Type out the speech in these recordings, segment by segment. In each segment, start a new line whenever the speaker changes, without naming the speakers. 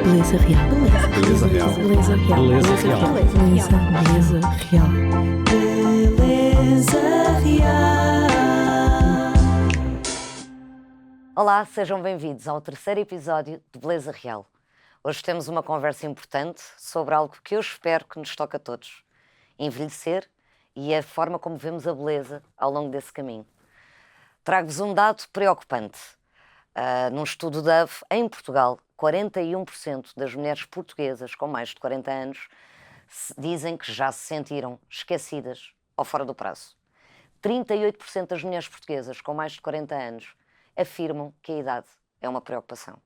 Beleza Real.
Beleza Real.
Beleza Real.
Beleza Real.
Beleza Real.
Beleza Real.
Olá, sejam bem-vindos ao terceiro episódio de Beleza Real. Hoje temos uma conversa importante sobre algo que eu espero que nos toque a todos. Envelhecer e a forma como vemos a beleza ao longo desse caminho. Trago-vos um dado preocupante. Num estudo da AVE, em Portugal, 41% das mulheres portuguesas com mais de 40 anos dizem que já se sentiram esquecidas ou fora do prazo. 38% das mulheres portuguesas com mais de 40 anos afirmam que a idade é uma preocupação.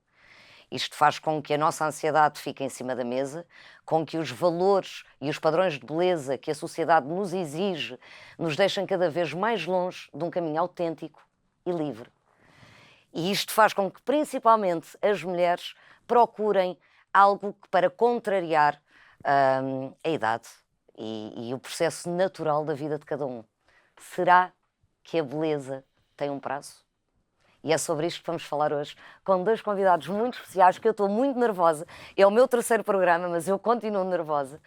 Isto faz com que a nossa ansiedade fique em cima da mesa, com que os valores e os padrões de beleza que a sociedade nos exige nos deixem cada vez mais longe de um caminho autêntico e livre. E isto faz com que, principalmente, as mulheres procurem algo para contrariar a idade e o processo natural da vida de cada um. Será que a beleza tem um prazo? E é sobre isto que vamos falar hoje, com dois convidados muito especiais, que eu estou muito nervosa. É o meu terceiro programa, mas eu continuo nervosa.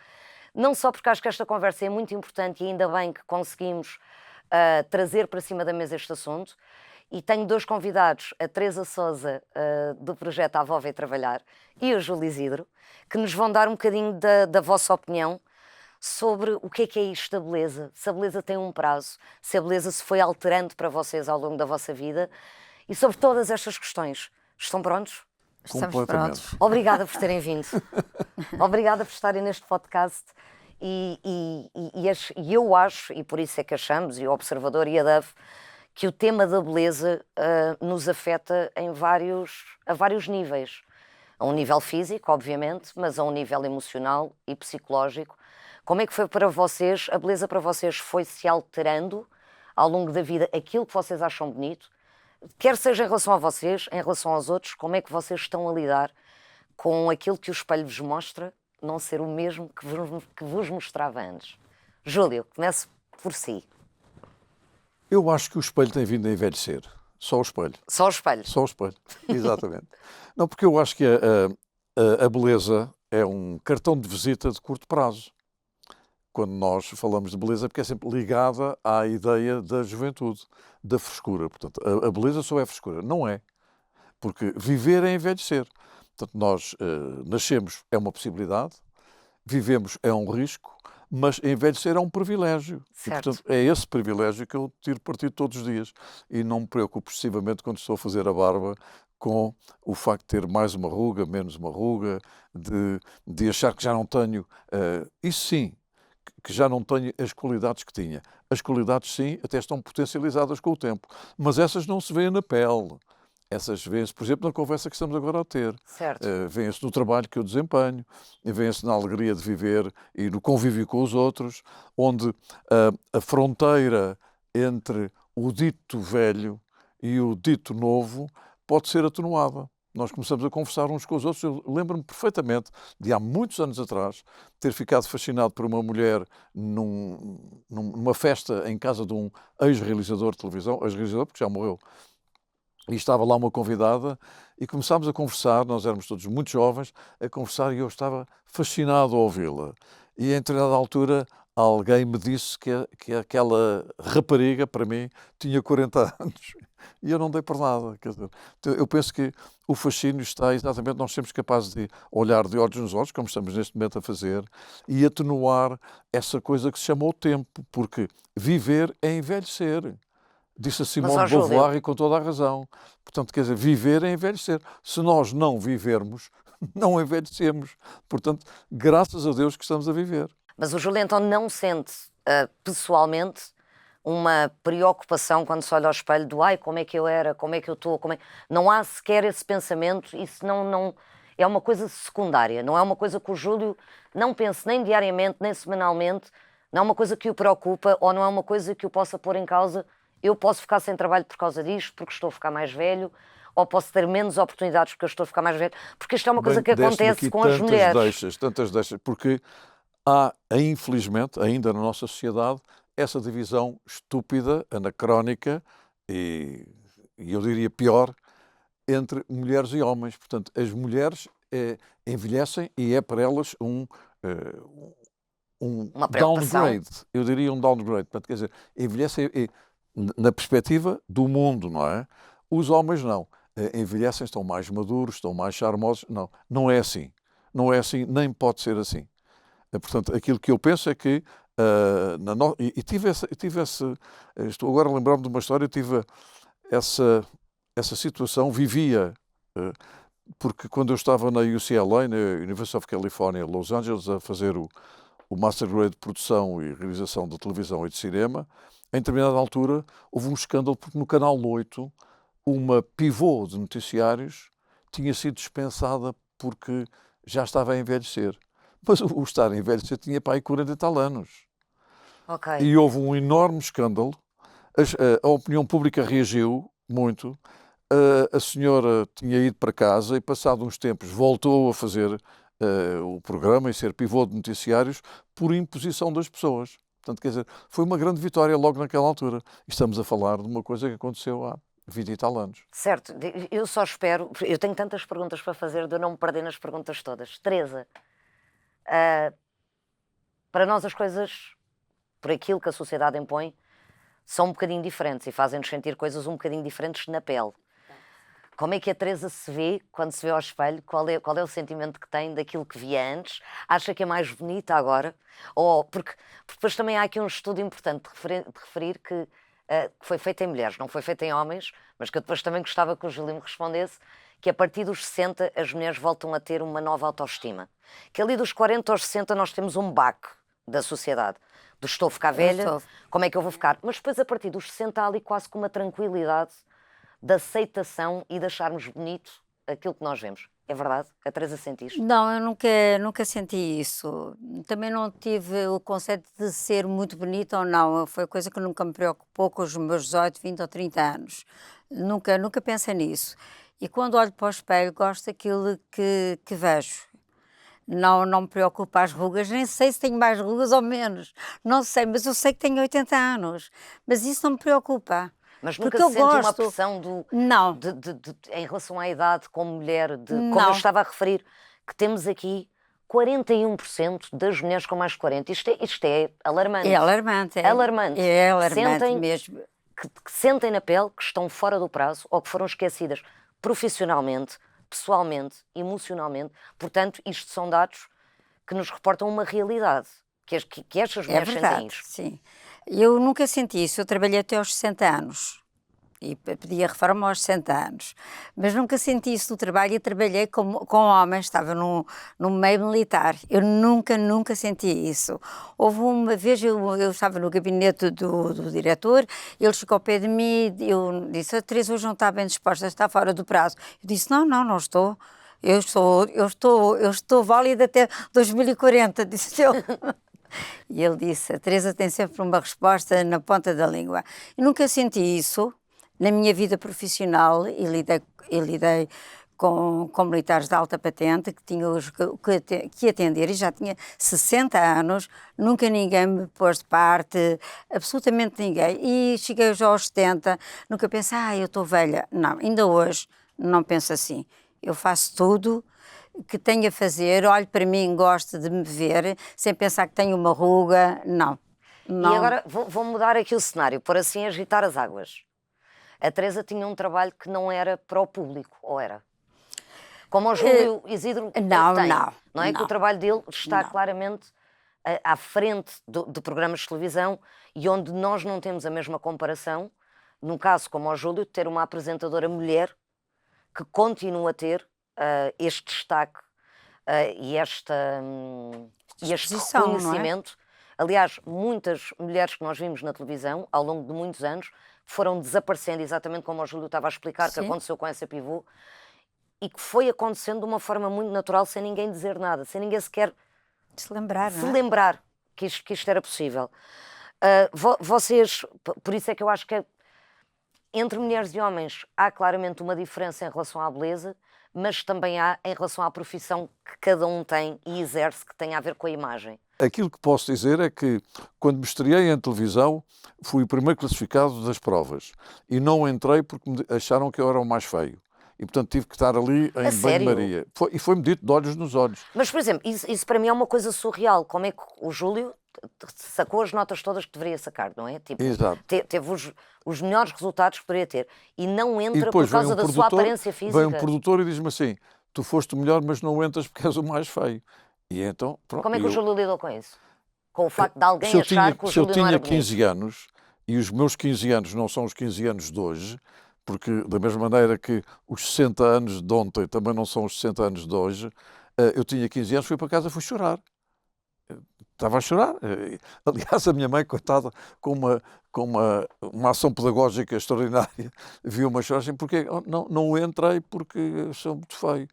Não só porque acho que esta conversa é muito importante e ainda bem que conseguimos trazer para cima da mesa este assunto. E tenho dois convidados, a Teresa Sousa, do projeto A Avó Veio Trabalhar, e o Júlio Isidro, que nos vão dar um bocadinho da vossa opinião sobre o que é isto da beleza, se a beleza tem um prazo, se a beleza se foi alterando para vocês ao longo da vossa vida, e sobre todas estas questões. Estão prontos?
Estamos prontos.
Obrigada por terem vindo. Obrigada por estarem neste podcast. E eu acho, e por isso é que achamos, e o Observador e a DAV, que o tema da beleza nos afeta a vários níveis. A um nível físico, obviamente, mas a um nível emocional e psicológico. Como é que foi para vocês, a beleza para vocês foi-se alterando ao longo da vida, aquilo que vocês acham bonito, quer seja em relação a vocês, em relação aos outros, como é que vocês estão a lidar com aquilo que o espelho vos mostra não ser o mesmo que vos mostrava antes? Júlio, comece por si.
Eu acho que o espelho tem vindo a envelhecer. Só o espelho.
Só o espelho.
Só o espelho, exatamente. Não, porque eu acho que a beleza é um cartão de visita de curto prazo. Quando nós falamos de beleza, porque é sempre ligada à ideia da juventude, da frescura. Portanto, a beleza só é frescura. Não é. Porque viver é envelhecer. Portanto, nós nascemos é uma possibilidade, vivemos é um risco, mas envelhecer é um privilégio.
Certo.
E, portanto, é esse privilégio que eu tiro partido todos os dias. E não me preocupo excessivamente quando estou a fazer a barba com o facto de ter mais uma ruga, menos uma ruga, de achar que já não tenho... isso sim, que já não tenho as qualidades que tinha. As qualidades, sim, até estão potencializadas com o tempo. Mas essas não se vêem na pele. Essas vêem-se, por exemplo, na conversa que estamos agora a ter.
Certo.
Vêem-se no trabalho que eu desempenho, vêem-se na alegria de viver e no convívio com os outros, onde a fronteira entre o dito velho e o dito novo pode ser atenuada. Nós começamos a conversar uns com os outros. Eu lembro-me perfeitamente de há muitos anos atrás ter ficado fascinado por uma mulher numa festa em casa de um ex-realizador de televisão, ex-realizador porque já morreu. E estava lá uma convidada e começámos a conversar, nós éramos todos muito jovens, a conversar e eu estava fascinado a ouvi-la. E em determinada altura alguém me disse que aquela rapariga, para mim, tinha 40 anos. E eu não dei por nada. Quer dizer, eu penso que o fascínio está exatamente, nós sermos capazes de olhar de olhos nos olhos, como estamos neste momento a fazer, e atenuar essa coisa que se chama o tempo, porque viver é envelhecer. Disse a Simone de Beauvoir e com toda a razão. Portanto, quer dizer, viver é envelhecer. Se nós não vivermos, não envelhecemos. Portanto, graças a Deus que estamos a viver.
Mas o Júlio então não sente pessoalmente uma preocupação quando se olha ao espelho do ai, como é que eu era, como é que eu estou, não há sequer esse pensamento, isso não é uma coisa secundária, não é uma coisa que o Júlio não pense nem diariamente, nem semanalmente, não é uma coisa que o preocupa ou não é uma coisa que o possa pôr em causa. Eu posso ficar sem trabalho por causa disto, porque estou a ficar mais velho, ou posso ter menos oportunidades porque eu estou a ficar mais velho, porque isto é uma coisa que acontece com as mulheres.
Tantas deixas, porque há, infelizmente, ainda na nossa sociedade, essa divisão estúpida, anacrónica e eu diria pior, entre mulheres e homens. Portanto, as mulheres envelhecem e é para elas um
Uma preocupação.
downgrade. Eu diria um downgrade. Portanto, quer dizer, envelhecem na perspectiva do mundo, não é? Os homens não. Envelhecem, estão mais maduros, estão mais charmosos. Não, não é assim. Não é assim, nem pode ser assim. Portanto, aquilo que eu penso é que estou agora a lembrar-me de uma história, eu tive essa situação, vivia, porque quando eu estava na UCLA, na University of California, Los Angeles, a fazer o Master Grade de Produção e Realização de Televisão e de Cinema, em determinada altura houve um escândalo, porque no Canal 8, uma pivô de noticiários tinha sido dispensada porque já estava a envelhecer. Mas o estar a envelhecer tinha para aí 40 e tal anos.
Ok.
E houve um enorme escândalo. A opinião pública reagiu muito. A senhora tinha ido para casa e, passado uns tempos, voltou a fazer o programa e ser pivô de noticiários por imposição das pessoas. Portanto, quer dizer, foi uma grande vitória logo naquela altura. E estamos a falar de uma coisa que aconteceu há 20 e tal anos.
Certo, eu só espero, eu tenho tantas perguntas para fazer de eu não me perder nas perguntas todas. Teresa, para nós as coisas, por aquilo que a sociedade impõe, são um bocadinho diferentes e fazem-nos sentir coisas um bocadinho diferentes na pele. Como é que a Teresa se vê quando se vê ao espelho? Qual é o sentimento que tem daquilo que via antes? Acha que é mais bonita agora? Porque depois também há aqui um estudo importante de referir que foi feito em mulheres, não foi feito em homens, mas que eu depois também gostava que o Júlio me respondesse, que a partir dos 60 as mulheres voltam a ter uma nova autoestima. Que ali dos 40 aos 60 nós temos um baque da sociedade. Do estou a ficar velha, como é que eu vou ficar? Mas depois a partir dos 60 há ali quase com uma tranquilidade de aceitação e de acharmos bonito aquilo que nós vemos. É verdade? A Teresa sente isto?
Não, eu nunca senti isso. Também não tive o conceito de ser muito bonita ou não. Foi coisa que nunca me preocupou com os meus 18, 20 ou 30 anos. Nunca pensei nisso. E quando olho para o espelho, gosto daquilo que vejo. Não me preocupa as rugas, nem sei se tenho mais rugas ou menos. Não sei, mas eu sei que tenho 80 anos. Mas isso não me preocupa.
Mas nunca
Porque
se
eu
sente uma
gosto.
pressão
Não.
em relação à idade como mulher, como
Não.
eu estava a referir, que temos aqui 41% das mulheres com mais de 40. Isto é alarmante.
É alarmante.
Alarmante.
É alarmante
Sentem
mesmo.
que sentem na pele que estão fora do prazo ou que foram esquecidas profissionalmente, pessoalmente, emocionalmente. Portanto, isto são dados que nos reportam uma realidade, que estas mulheres sentem isto.
Sim. Eu nunca senti isso. Eu trabalhei até aos 60 anos e pedi a reforma aos 60 anos. Mas nunca senti isso do trabalho e trabalhei com homens, estava no meio militar. Eu nunca senti isso. Houve uma vez, eu estava no gabinete do diretor, ele chegou ao pé de mim e eu disse: a Teresa hoje não está bem disposta, está fora do prazo. Eu disse: não estou. Eu estou válida até 2040, disse eu. E ele disse: a Teresa tem sempre uma resposta na ponta da língua. Eu nunca senti isso na minha vida profissional e lidei com militares de alta patente que tinham que atender e já tinha 60 anos, nunca ninguém me pôs de parte, absolutamente ninguém. E cheguei já aos 70, nunca pensei: eu estou velha. Não, ainda hoje não penso assim. Eu faço tudo que tenho a fazer, olho para mim, gosto de me ver, sem pensar que tenho uma ruga, não.
E agora vou mudar aqui o cenário, por assim agitar as águas. A Teresa tinha um trabalho que não era para o público, ou era? Como o Júlio Isidro tem, não é? Que o trabalho dele está claramente à frente de programas de televisão e onde nós não temos a mesma comparação, num caso como o Júlio, de ter uma apresentadora mulher que continua a ter este destaque e este reconhecimento. Aliás, muitas mulheres que nós vimos na televisão ao longo de muitos anos foram desaparecendo, exatamente como o Júlio estava a explicar, que aconteceu com essa pivô, e que foi acontecendo de uma forma muito natural, sem ninguém dizer nada, sem ninguém sequer
se lembrar
que isto era possível. Vocês, por isso é que eu acho que entre mulheres e homens há claramente uma diferença em relação à beleza, mas também há em relação à profissão que cada um tem e exerce, que tem a ver com a imagem.
Aquilo que posso dizer é que, quando me estreiei em televisão, fui o primeiro classificado das provas. E não entrei porque me acharam que eu era o mais feio. E, portanto, tive que estar ali em
sério?
banho-maria. E foi-me dito de olhos nos olhos.
Mas, por exemplo, isso para mim é uma coisa surreal. Como é que o Júlio sacou as notas todas que deveria sacar, não é? Tipo,
Exato.
teve os melhores resultados que poderia ter. E não
E
entra
depois
por causa da sua aparência física.
vem um produtor e diz-me assim, tu foste o melhor, mas não entras porque és o mais feio. E então, pronto.
Como é que o Júlio lidou com isso? Com o facto de alguém
se eu
achar
tinha,
que o
se eu
Júlio não era
tinha
bonito?
15 anos, e os meus 15 anos não são os 15 anos de hoje, porque da mesma maneira que os 60 anos de ontem também não são os 60 anos de hoje, eu tinha 15 anos, fui para casa e fui chorar. Estava a chorar. Aliás, a minha mãe, coitada, com uma ação pedagógica extraordinária, viu-me a chorar assim, porque não entrei porque eu sou muito feio.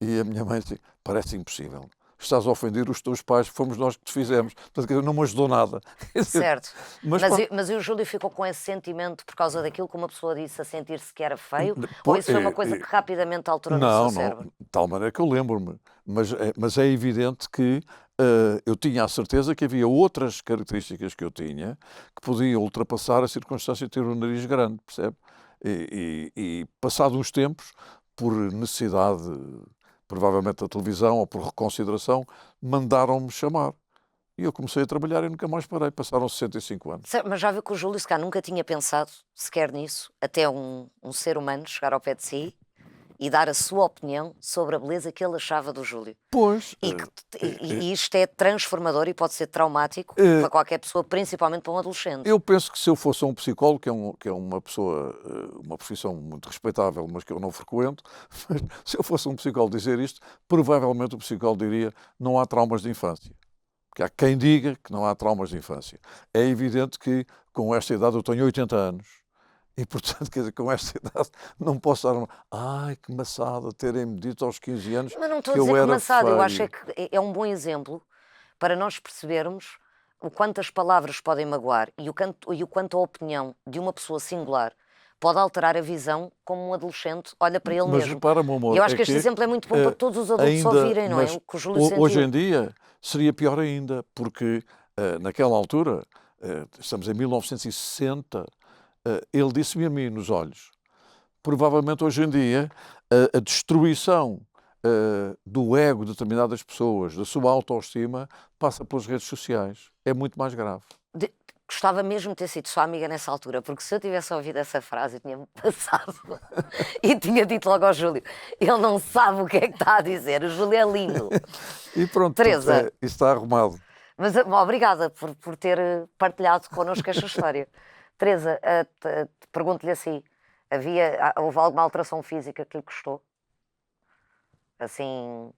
E a minha mãe disse, parece impossível. Estás a ofender os teus pais, fomos nós que te fizemos. Portanto, não me ajudou nada.
Certo.
Mas
Mas o Júlio ficou com esse sentimento por causa daquilo que uma pessoa disse, a sentir-se que era feio? Ou isso foi uma coisa que rapidamente alterou no seu cérebro?
De tal maneira que eu lembro-me. Mas é evidente que eu tinha a certeza que havia outras características que eu tinha que podiam ultrapassar a circunstância de ter o nariz grande, percebe? E passado uns tempos, por necessidade, provavelmente da televisão ou por reconsideração, mandaram-me chamar. E eu comecei a trabalhar e nunca mais parei. Passaram 65 anos.
Mas já viu que o Júlio se calhar nunca tinha pensado sequer nisso, até um ser humano chegar ao pé de si e dar a sua opinião sobre a beleza que ele achava do Júlio.
Pois.
E isto é transformador e pode ser traumático para qualquer pessoa, principalmente para um adolescente.
Eu penso que se eu fosse um psicólogo, que é uma pessoa, uma profissão muito respeitável, mas que eu não frequento, mas se eu fosse um psicólogo dizer isto, provavelmente o psicólogo diria não há traumas de infância. Porque há quem diga que não há traumas de infância. É evidente que com esta idade eu tenho 80 anos. E, portanto, quer dizer, com esta idade não posso dar ai, que maçada terem-me dito aos 15 anos
Mas não estou
que
a dizer
eu
que
era
maçado,
feio.
eu acho que é um bom exemplo para nós percebermos o quanto as palavras podem magoar e o quanto a opinião de uma pessoa singular pode alterar a visão como um adolescente olha para ele
Mas
mesmo.
repara, meu amor,
E eu acho que este exemplo é muito bom para todos os adultos ouvirem, não é? O que o Júlio sentiu.
Hoje em dia seria pior ainda, porque naquela altura, estamos em 1960, ele disse-me a mim nos olhos, provavelmente hoje em dia a destruição do ego de determinadas pessoas, da sua autoestima, passa pelas redes sociais. É muito mais grave.
Gostava mesmo de ter sido sua amiga nessa altura, porque se eu tivesse ouvido essa frase, eu tinha-me passado e tinha dito logo ao Júlio, ele não sabe o que é que está a dizer, o Júlio é lindo.
E pronto,
Teresa,
isso está arrumado.
Mas obrigada por ter partilhado connosco esta história. Teresa, pergunto-lhe assim, houve alguma alteração física que lhe custou? Assim,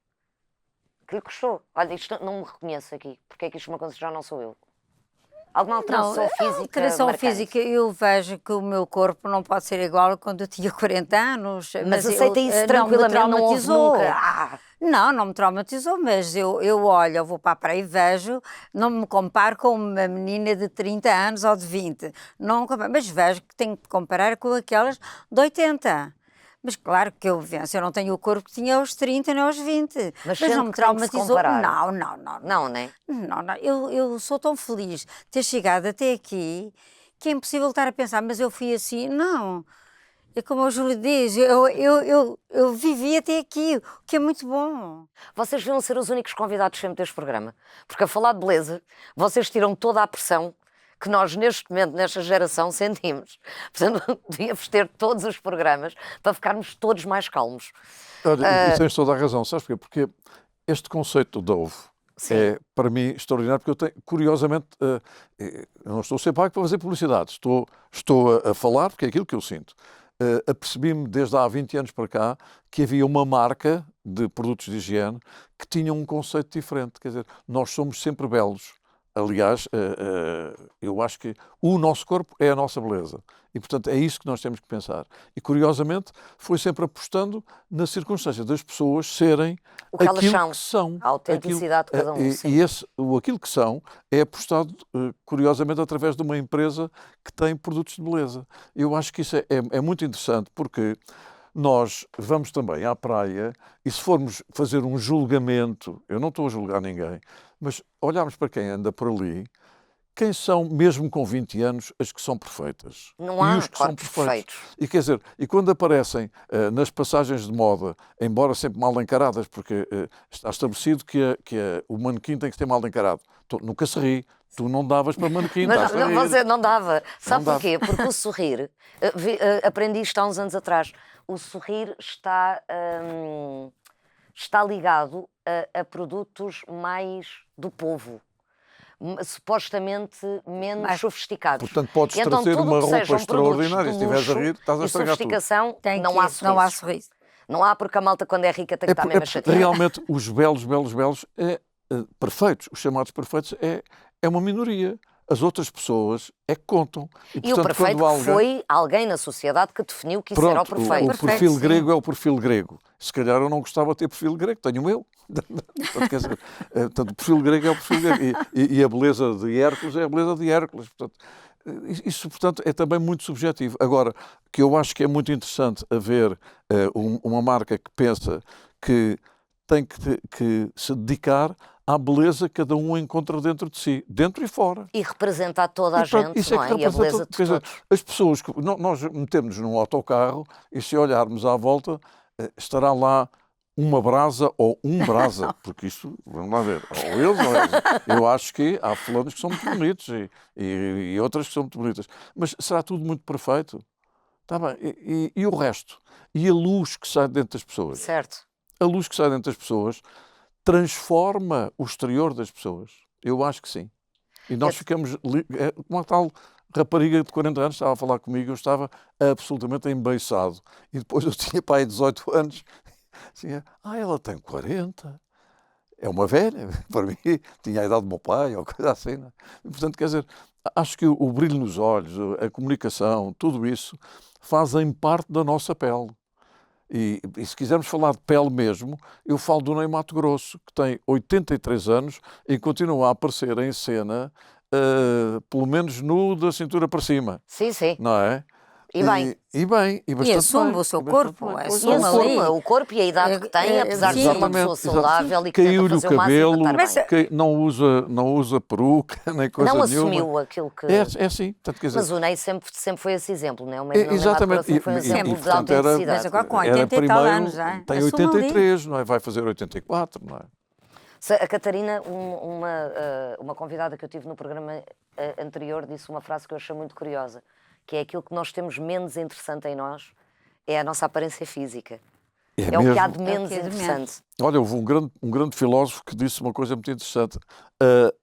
que lhe custou? Olha, isto não me reconheço aqui, porque é que isto me aconteceu, já não sou eu. Alguma alteração física?
Alteração
marcante?
física, eu vejo que o meu corpo não pode ser igual a quando eu tinha 40 anos.
Mas aceita isso tranquilamente, não houve nunca.
Não me traumatizou, mas eu olho, eu vou para a praia e vejo, não me comparo com uma menina de 30 anos ou de 20, não, mas vejo que tenho que comparar com aquelas de 80. Mas claro que eu venço, eu não tenho o corpo que tinha aos 30 nem aos 20.
Mas
não me traumatizou. Não.
Não, né?
Não, eu sou tão feliz de ter chegado até aqui que é impossível estar a pensar, mas eu fui assim. Não. É como o Júlio diz, eu vivi até aqui, o que é muito bom.
Vocês deviam ser os únicos convidados sempre deste programa, porque a falar de beleza, vocês tiram toda a pressão que nós neste momento, nesta geração, sentimos. Portanto, devíamos ter todos os programas para ficarmos todos mais calmos.
Olha, e tens toda a razão, sabes porquê? Porque este conceito do Dove é, para mim, extraordinário, porque eu tenho, curiosamente, eu não estou a ser pago para fazer publicidade, estou a falar porque é aquilo que eu sinto. Apercebi-me desde há 20 anos para cá que havia uma marca de produtos de higiene que tinha um conceito diferente. Quer dizer, nós somos sempre belos. Aliás, eu acho que o nosso corpo é a nossa beleza. E, portanto, é isso que nós temos que pensar. E, curiosamente, foi sempre apostando na circunstância das pessoas serem
o que
aquilo
elas são. A autenticidade de cada um.
E aquilo que são é apostado, curiosamente, através de uma empresa que tem produtos de beleza. Eu acho que isso é muito interessante, porque nós vamos também à praia e se formos fazer um julgamento, eu não estou a julgar ninguém, mas olharmos para quem anda por ali, quem são, mesmo com 20 anos, as que são perfeitas?
Não há
E os que são
corpos
perfeitos.
perfeitos.
E quer dizer, e quando aparecem nas passagens de moda, embora sempre mal encaradas, porque está estabelecido que o manequim tem que ser mal encarado. Nunca se ri. Tu não davas para manequim,
Mas
estás a rir.
você não dava. Sabe
dava.
porquê? Porque o sorrir, aprendi isto há uns anos atrás, o sorrir está ligado a produtos mais do povo, supostamente menos
Mais-
sofisticados.
Portanto, podes
E então,
trazer
tudo
uma
o que
roupa
sejam
extraordinária,
produtos
se
de
estiveres a
luxo
rir, estás a
e
estragar tudo.
sofisticação,
Tem
não
que-
há sorriso.
Não há sorriso.
Não há, porque a malta, quando é rica, tem que estar mesmo a chatear.
Realmente, os belos, perfeitos, os chamados perfeitos, é uma minoria. As outras pessoas é que contam.
E o
portanto,
perfeito
quando
foi alguém na sociedade que definiu que isso era o
Pronto,
perfeito.
o
Perfeito,
perfil
sim.
grego é o perfil grego. Se calhar eu não gostava de ter perfil grego, tenho o meu. Portanto, quer dizer, portanto, o perfil grego é o perfil grego. E a beleza de Hércules é a beleza de Hércules. Portanto, isso, portanto, é também muito subjetivo. Agora, que eu acho que é muito interessante haver uma marca que pensa que tem que se dedicar à beleza que cada um encontra dentro de si, dentro e fora.
E representar toda a
E pronto,
gente,
isso é
não
que
é? E a
representa
beleza
tudo.
de
Quer dizer,
todos.
as pessoas que nós metemos num autocarro e se olharmos à volta, estará lá uma brasa ou um brasa, porque isto, vamos lá ver, ou eles ou eles. Eu acho que há fulanos que são muito bonitos e outras que são muito bonitas, mas será tudo muito perfeito? Está bem, e o resto? E a luz que sai dentro das pessoas?
Certo.
A luz que sai dentro das pessoas transforma o exterior das pessoas? Eu acho que sim. E nós ficamos... Uma tal rapariga de 40 anos estava a falar comigo, eu estava absolutamente embeiçado. E depois eu tinha pai 18 anos. Assim, ela tem 40. É uma velha, para mim. Tinha a idade do meu pai, ou coisa assim. Não é? E, portanto, quer dizer, acho que o brilho nos olhos, a comunicação, tudo isso fazem parte da nossa pele. E se quisermos falar de pele mesmo, eu falo do Ney Matogrosso, que tem 83 anos e continua a aparecer em cena, pelo menos nu da cintura para cima,
Sim, sim.
não é?
E bem.
E bem, e bastante
assume
bem,
o seu
e bastante
corpo,
bem.
assume
E
Pois é,
ali.
assume o corpo e a idade que tem, apesar de ser uma
sim.
pessoa saudável e que tenta
Caiu-lhe o
fazer o máximo para
cabelo,
estar
Mas,
bem.
que não usa peruca, nem coisa
Não
nenhuma.
assumiu aquilo que...
É assim, portanto, quer dizer,
Mas o Ney sempre foi esse exemplo, não é? O Ney
exatamente.
sempre foi um exemplo de
portanto, era-
autenticidade.
Mas agora com
era
80 e tal
primeiro,
anos, já.
tem
Assume ali.
83, não é? Vai fazer 84, não é?
A Catarina, uma convidada que eu tive no programa anterior, disse uma frase que eu achei muito curiosa, que é aquilo que nós temos menos interessante em nós, é a nossa aparência física. É o que há de
mesmo.
menos
É o que há de
interessante.
Olha, houve um grande filósofo que disse uma coisa muito interessante.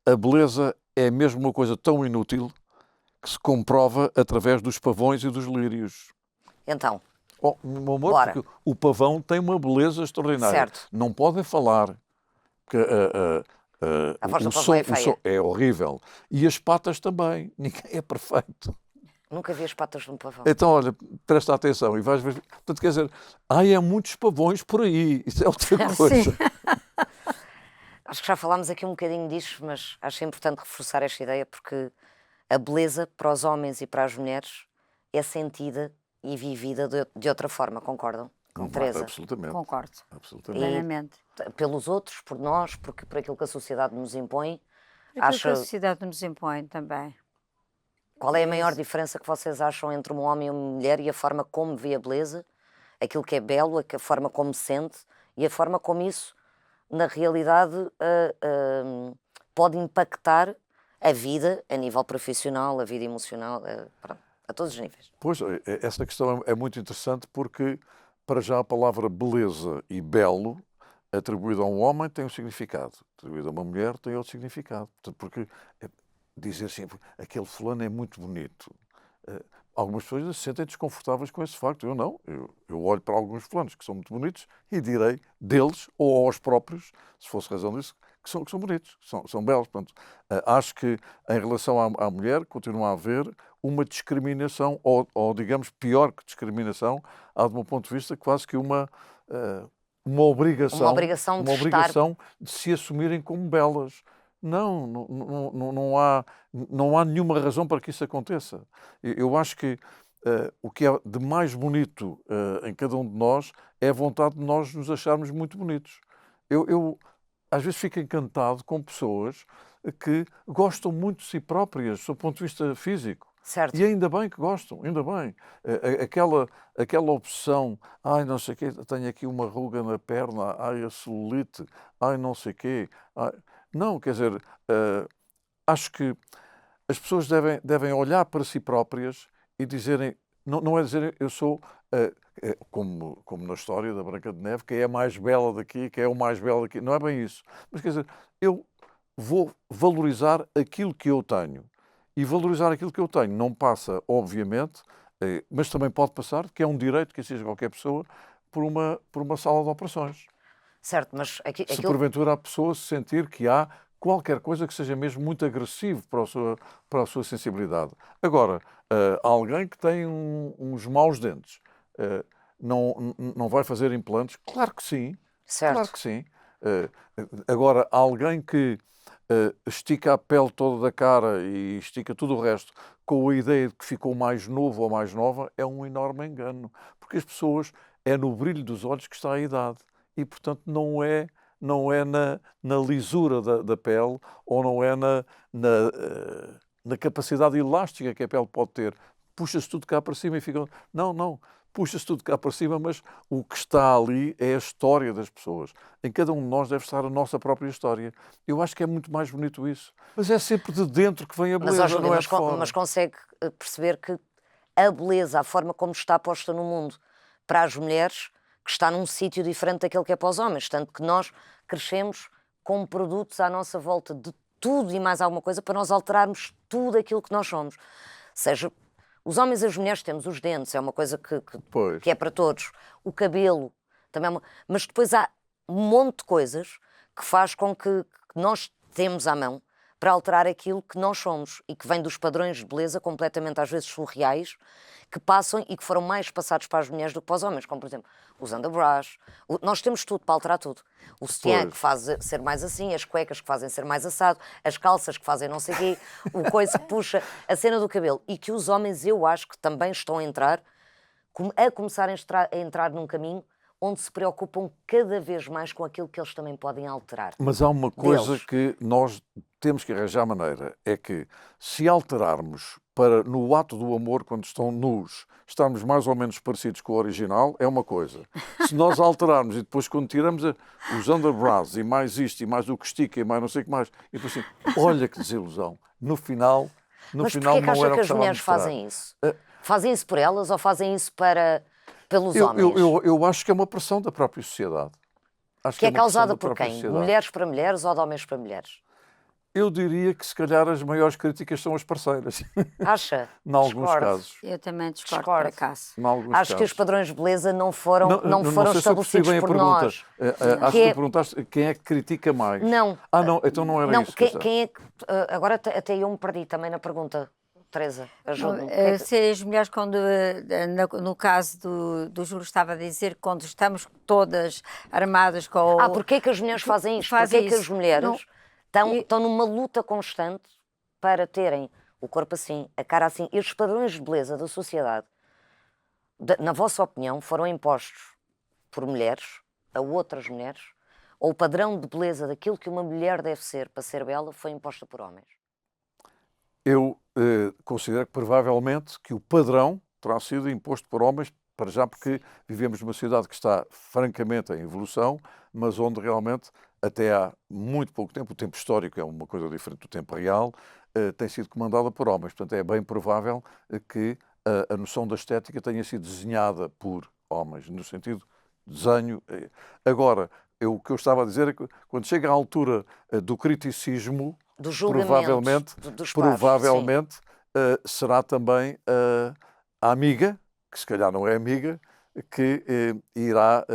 A beleza é mesmo uma coisa tão inútil que se comprova através dos pavões e dos lírios.
Então,
Oh, meu amor,
Bora.
porque o pavão tem uma beleza extraordinária.
Certo.
Não podem falar. Porque,
A voz do
o
pavão
som,
é feia.
o som é horrível. E as patas também. Ninguém é perfeito.
nunca vi as patas de um pavão.
Então, olha, presta atenção e vais ver. Portanto, quer dizer, há muitos pavões por aí. Isso é outra coisa.
Sim.
Acho que já falámos aqui um bocadinho disso, mas acho importante reforçar esta ideia porque a beleza para os homens e para as mulheres é sentida e vivida de outra forma, concordam? Teresa?
Absolutamente.
Concordo.
Absolutamente.
Plenamente.
Pelos outros, por nós, porque por aquilo que a sociedade nos impõe.
Aquilo que a sociedade nos impõe também.
Qual é a maior diferença que vocês acham entre um homem e uma mulher e a forma como vê a beleza, aquilo que é belo, a forma como sente e a forma como isso, na realidade, pode impactar a vida a nível profissional, a vida emocional, a todos os níveis?
Pois, essa questão é muito interessante porque, para já, a palavra beleza e belo, atribuída a um homem, tem um significado. Atribuída a uma mulher, tem outro significado. Portanto, porque dizer assim, aquele fulano é muito bonito. Algumas pessoas se sentem desconfortáveis com esse facto. Eu não. Eu olho para alguns fulanos que são muito bonitos e direi deles ou aos próprios, se fosse razão disso, que são bonitos, são belos. Portanto, acho que em relação à mulher continua a haver uma discriminação, ou digamos, pior que discriminação, há do meu ponto de vista quase que uma obrigação,
Uma obrigação
de se assumirem como belas. Não há nenhuma razão para que isso aconteça. Eu acho que o que é de mais bonito em cada um de nós é a vontade de nós nos acharmos muito bonitos. às vezes fico encantado com pessoas que gostam muito de si próprias, do ponto de vista físico.
Certo.
E ainda bem que gostam, ainda bem. Aquela obsessão, ai, não sei o quê, tenho aqui uma ruga na perna, ai, a celulite, ai, não sei o quê. Ai. Não, quer dizer, acho que as pessoas devem olhar para si próprias e dizerem, não é dizer eu sou, como na história da Branca de Neve, que é a mais bela daqui, que é o mais belo daqui. Não é bem isso. Mas quer dizer, eu vou valorizar aquilo que eu tenho. E valorizar aquilo que eu tenho não passa, obviamente, mas também pode passar, que é um direito que exige qualquer pessoa, por uma sala de operações.
Certo, mas
Se porventura a pessoa se sentir que há qualquer coisa que seja mesmo muito agressivo para a sua sensibilidade. Agora, alguém que tem uns maus dentes, não vai fazer implantes? Claro que sim.
Certo.
Claro que sim. Agora, alguém que estica a pele toda da cara e estica tudo o resto com a ideia de que ficou mais novo ou mais nova, é um enorme engano. Porque as pessoas, é no brilho dos olhos que está a idade. E, portanto, não é na lisura da pele ou não é na capacidade elástica que a pele pode ter. Puxa-se tudo cá para cima e fica... Não. Puxa-se tudo cá para cima, mas o que está ali é a história das pessoas. Em cada um de nós deve estar a nossa própria história. Eu acho que é muito mais bonito isso. Mas é sempre de dentro que vem a beleza,
Júlio,
não é de fora.
Mas consegue perceber que a beleza, a forma como está posta no mundo para as mulheres, que está num sítio diferente daquele que é para os homens. Tanto que nós crescemos com produtos à nossa volta de tudo e mais alguma coisa para nós alterarmos tudo aquilo que nós somos. Seja... Os homens e as mulheres temos os dentes, é uma coisa que é para todos. O cabelo também é mas depois há um monte de coisas que faz com que nós temos à mão para alterar aquilo que nós somos e que vem dos padrões de beleza completamente às vezes surreais que passam e que foram mais passados para as mulheres do que para os homens, como por exemplo os underbrush. Nós temos tudo para alterar tudo. O sutiã que faz ser mais assim, as cuecas que fazem ser mais assado, as calças que fazem não sei o quê, o coisa que puxa, a cena do cabelo. E que os homens, eu acho que também estão a começar a entrar num caminho onde se preocupam cada vez mais com aquilo que eles também podem alterar.
Mas há uma coisa que nós temos que arranjar maneira, é que se alterarmos para, no ato do amor, quando estão nus, estarmos mais ou menos parecidos com o original, é uma coisa. Se nós alterarmos e depois quando tiramos os underbrows e mais isto e mais o que estica e mais não sei o que mais, e depois assim, olha que desilusão. No final
Mas
não
porquê que acha
era o
que as
estava a
mulheres
mostrar.
fazem isso? Fazem isso por elas ou fazem isso pelos homens?
Eu acho que é uma pressão da própria sociedade. Acho
Que é
uma pressão
causada
da
por
própria
quem?
sociedade.
Mulheres para mulheres ou de homens para mulheres?
Eu diria que se calhar as maiores críticas são as parceiras.
Acha?
Em alguns
Discordo.
casos.
Eu também discordo,
Discordo.
por acaso.
Em alguns
Acho que
casos.
os padrões de beleza não foram
sei se eu percebi
estabelecidos
bem a
por
pergunta.
nós.
Acho que tu perguntaste quem é que critica mais.
Não.
Não, então não era isso.
Quem é que... Agora até eu me perdi também na pergunta. Teresa, ajuda-me.
Se as mulheres, no caso do Júlio estava a dizer, quando estamos todas armadas com...
Porquê é que as mulheres fazem isto?
Fazem
Porquê é que as
isso?
mulheres estão numa luta constante para terem o corpo assim, a cara assim? Estes padrões de beleza da sociedade, na vossa opinião, foram impostos por mulheres a outras mulheres? Ou o padrão de beleza daquilo que uma mulher deve ser para ser bela foi imposto por homens?
Eu considero que provavelmente que o padrão terá sido imposto por homens, para já porque vivemos numa sociedade que está francamente em evolução, mas onde realmente até há muito pouco tempo, o tempo histórico é uma coisa diferente do tempo real, tem sido comandada por homens. Portanto, é bem provável que a noção da estética tenha sido desenhada por homens, no sentido de desenho. Agora, o que eu estava a dizer é que quando chega à altura do criticismo,
Do julgamento,
provavelmente será também a amiga, que se calhar não é amiga, que irá,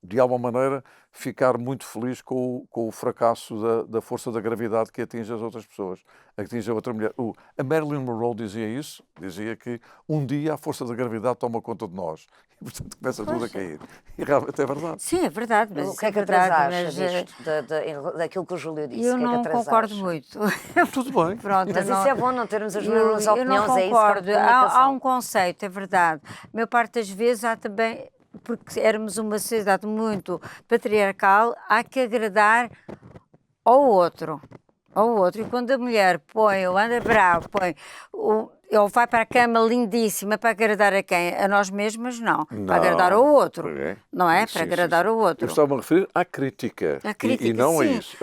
de alguma maneira, ficar muito feliz com o fracasso da força da gravidade que atinge as outras pessoas, que atinge a outra mulher. A Marilyn Monroe dizia isso, dizia que um dia a força da gravidade toma conta de nós. E, portanto, começa tudo a cair. E realmente é verdade.
Sim, é verdade. Mas
O que é que a Teresa acha disto, daquilo que o Júlio disse?
Eu
que
não
é que a Teresa
concordo
acha?
muito.
Tudo bem.
Pronto,
Mas
não-
isso é bom, não termos as
Eu
mesmas
não
opiniões, é isso que é
concordo. Há
comunicação.
um conceito, é verdade. A maior parte das vezes há também porque éramos uma sociedade muito patriarcal, há que agradar ao outro. E quando a mulher põe, ou anda bravo, ou vai para a cama lindíssima para agradar a quem? A nós mesmas, não. Para agradar ao outro. Não é? Para agradar ao outro.
Eu estava a referir à crítica.
À crítica,
e não a
sim.
isso.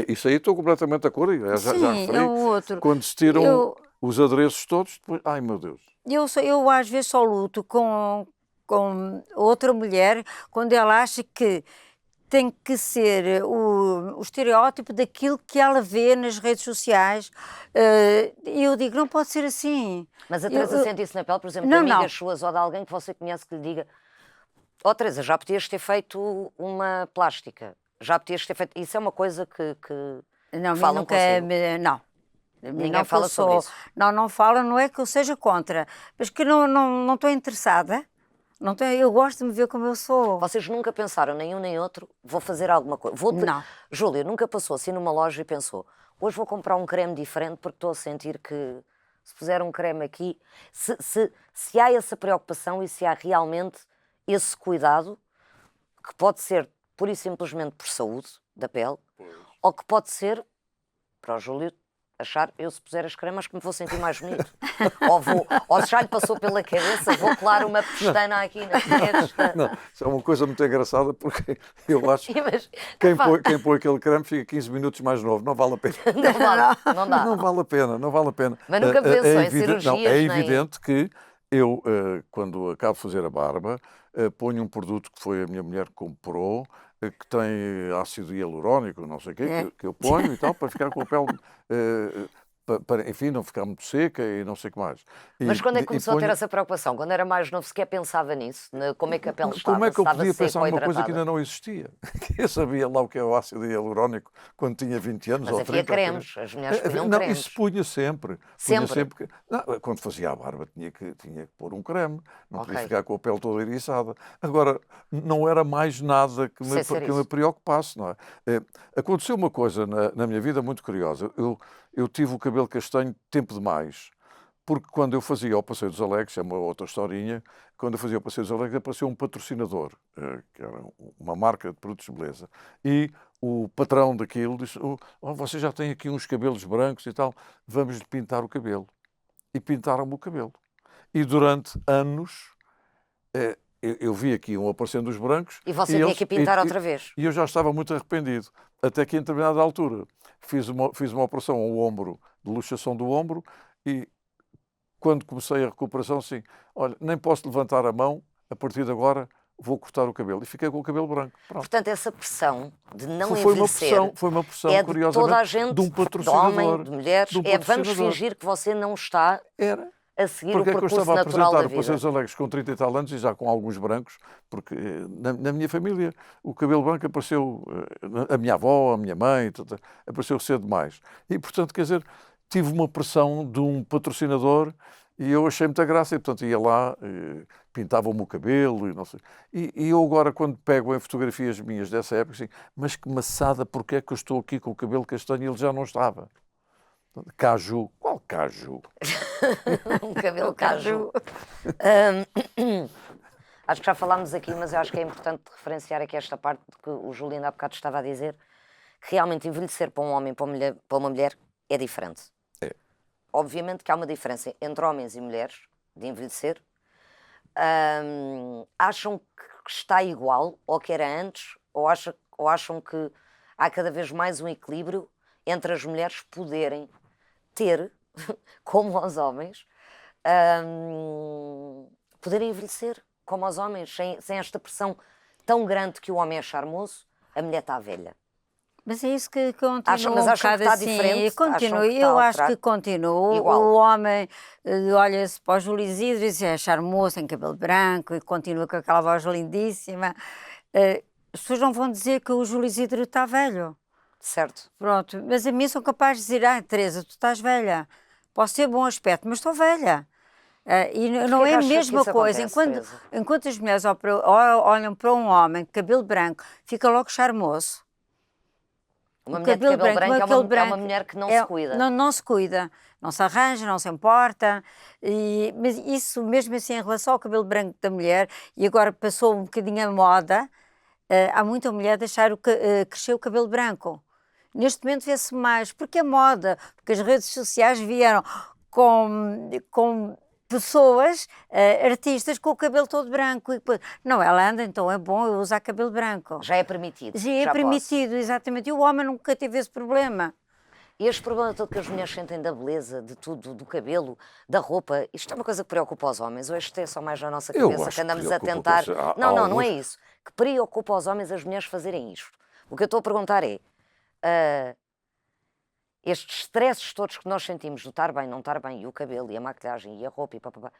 Isso aí estou completamente de acordo. Já referi.
É o outro.
Quando se tiram os adereços todos, depois, ai meu Deus.
Eu às vezes só luto com outra mulher quando ela acha que tem que ser o estereótipo daquilo que ela vê nas redes sociais. E eu digo, não pode ser assim.
Mas a Teresa sente isso na pele, por exemplo, de amigas suas ou de alguém que você conhece que lhe diga: ó Teresa, já podias ter feito uma plástica, já podias ter feito... Isso é uma coisa que
não,
falam
nunca,
consigo? Ninguém fala sobre isso?
Não fala, não é que eu seja contra, mas que não estou interessada. Eu gosto de me ver como eu sou.
Vocês nunca pensaram, nem um nem outro, vou fazer alguma coisa?
Não.
Júlia, nunca passou assim numa loja e pensou: hoje vou comprar um creme diferente porque estou a sentir que se puser um creme aqui... Se há essa preocupação e se há realmente esse cuidado, que pode ser pura e simplesmente por saúde da pele, ou que pode ser, para o Júlio achar, eu se puser as cremas que me vou sentir mais bonito. ou se já lhe passou pela cabeça, vou colar uma pestana aqui na testa.
Não, isso é uma coisa muito engraçada porque eu acho que quem põe aquele creme fica 15 minutos mais novo. Não vale a pena.
Não dá.
Não vale a pena.
Mas nunca pensou em cirurgias,
não, é evidente que eu, quando acabo de fazer a barba, ponho um produto que foi a minha mulher que comprou, que tem ácido hialurónico, não sei o quê, que eu ponho e tal, para ficar com a pele, para, enfim, não ficar muito seca e não sei o que mais.
Mas quando é que começou a ter essa preocupação? Quando era mais novo, sequer pensava nisso? Como é que a pele estava?
Como é que eu podia
seca
pensar
ou
numa coisa que
hidratada?
ainda não existia? Eu sabia lá o que é o ácido hialurónico quando tinha 20 anos ou 30.
Mas havia cremes, as mulheres punham
Não,
cremes.
isso punha sempre.
Sempre?
Não, quando fazia a barba tinha que pôr um creme, não podia
Ok.
ficar com a pele toda eriçada. Agora, não era mais nada que me preocupasse, não é? Aconteceu uma coisa na minha vida muito curiosa. Eu tive o cabelo castanho tempo demais. Porque quando eu fazia o Passeio dos Alegres, é uma outra historinha, quando eu fazia o Passeio dos Alegres apareceu um patrocinador, que era uma marca de produtos de beleza, e o patrão daquilo disse: você já tem aqui uns cabelos brancos e tal, vamos-lhe pintar o cabelo. E pintaram-me o cabelo. E durante anos eu vi aqui um aparecendo dos brancos.
E você tinha que pintar outra vez?
E eu já estava muito arrependido. Até que em determinada altura fiz uma operação ao ombro, de luxação do ombro, e quando comecei a recuperação, sim, olha, nem posso levantar a mão, a partir de agora vou cortar o cabelo. E fiquei com o cabelo branco. Pronto.
Portanto, essa pressão de não
foi
envelhecer
foi uma pressão,
é de
curiosamente,
toda a gente,
de um
de
patrocinador.
homem, de mulheres,
de um
vamos
patrocinador.
fingir que você não está
Era.
a seguir
Porque
o
é que eu
percurso
estava a
natural da
apresentar o
vida.
Passeio dos Alegres com 30 e tal anos e já com alguns brancos, porque na minha família o cabelo branco apareceu, a minha avó, a minha mãe, apareceu cedo demais. E, portanto, quer dizer, tive uma pressão de um patrocinador e eu achei muita graça e, portanto, ia lá, pintava-me o cabelo e não sei. E eu agora, quando pego em fotografias minhas dessa época, assim, mas que maçada, porque é que eu estou aqui com o cabelo castanho e ele já não estava? Caju. Qual caju?
Um cabelo caju. Acho que já falámos aqui, mas eu acho que é importante referenciar aqui esta parte que o Júlio há bocado estava a dizer, que realmente envelhecer para um homem, para uma mulher, é diferente.
É.
Obviamente que há uma diferença entre homens e mulheres de envelhecer. Acham que está igual ao que era antes, ou acham que há cada vez mais um equilíbrio entre as mulheres poderem ter, como os homens, poderem envelhecer como os homens, sem esta pressão tão grande que o homem é charmoso, a mulher está velha.
Mas é isso que continua
Mas
um
acham
bocado
que está
assim.
diferente?
Continua.
Acham que está
Eu
a
acho
alterar?
que continua.
Igual.
O homem olha-se para o Júlio Isidro e diz: é charmoso, tem cabelo branco e continua com aquela voz lindíssima. As pessoas não vão dizer que o Júlio Isidro está velho.
Certo.
Pronto. Mas a mim são capazes de dizer: Teresa, tu estás velha. Posso ter bom aspecto, mas estou velha. E não é a mesma coisa. Enquanto as mulheres olham para um homem de cabelo branco, fica logo charmoso.
Uma mulher de cabelo branco é
cabelo
uma mulher que não se cuida.
Não se cuida, não se arranja, não se importa. Mas isso, mesmo assim, em relação ao cabelo branco da mulher, e agora passou um bocadinho a moda, há muita mulher a deixar crescer o cabelo branco. Neste momento vê-se mais, porque é moda, porque as redes sociais vieram com pessoas, artistas com o cabelo todo branco. E depois, não, ela anda, então é bom eu usar cabelo branco.
Já é permitido.
Já é permitido, exatamente. E o homem nunca teve esse problema.
E este problema todo que as mulheres sentem da beleza, de tudo, do cabelo, da roupa, isto é uma coisa que preocupa os homens, ou isto é só mais na nossa cabeça que andamos a tentar... Não é isso. Que preocupa os homens as mulheres fazerem isto. O que eu estou a perguntar é... estes stresses todos que nós sentimos do estar bem, não estar bem, e o cabelo, e a maquilhagem, e a roupa, e papapá,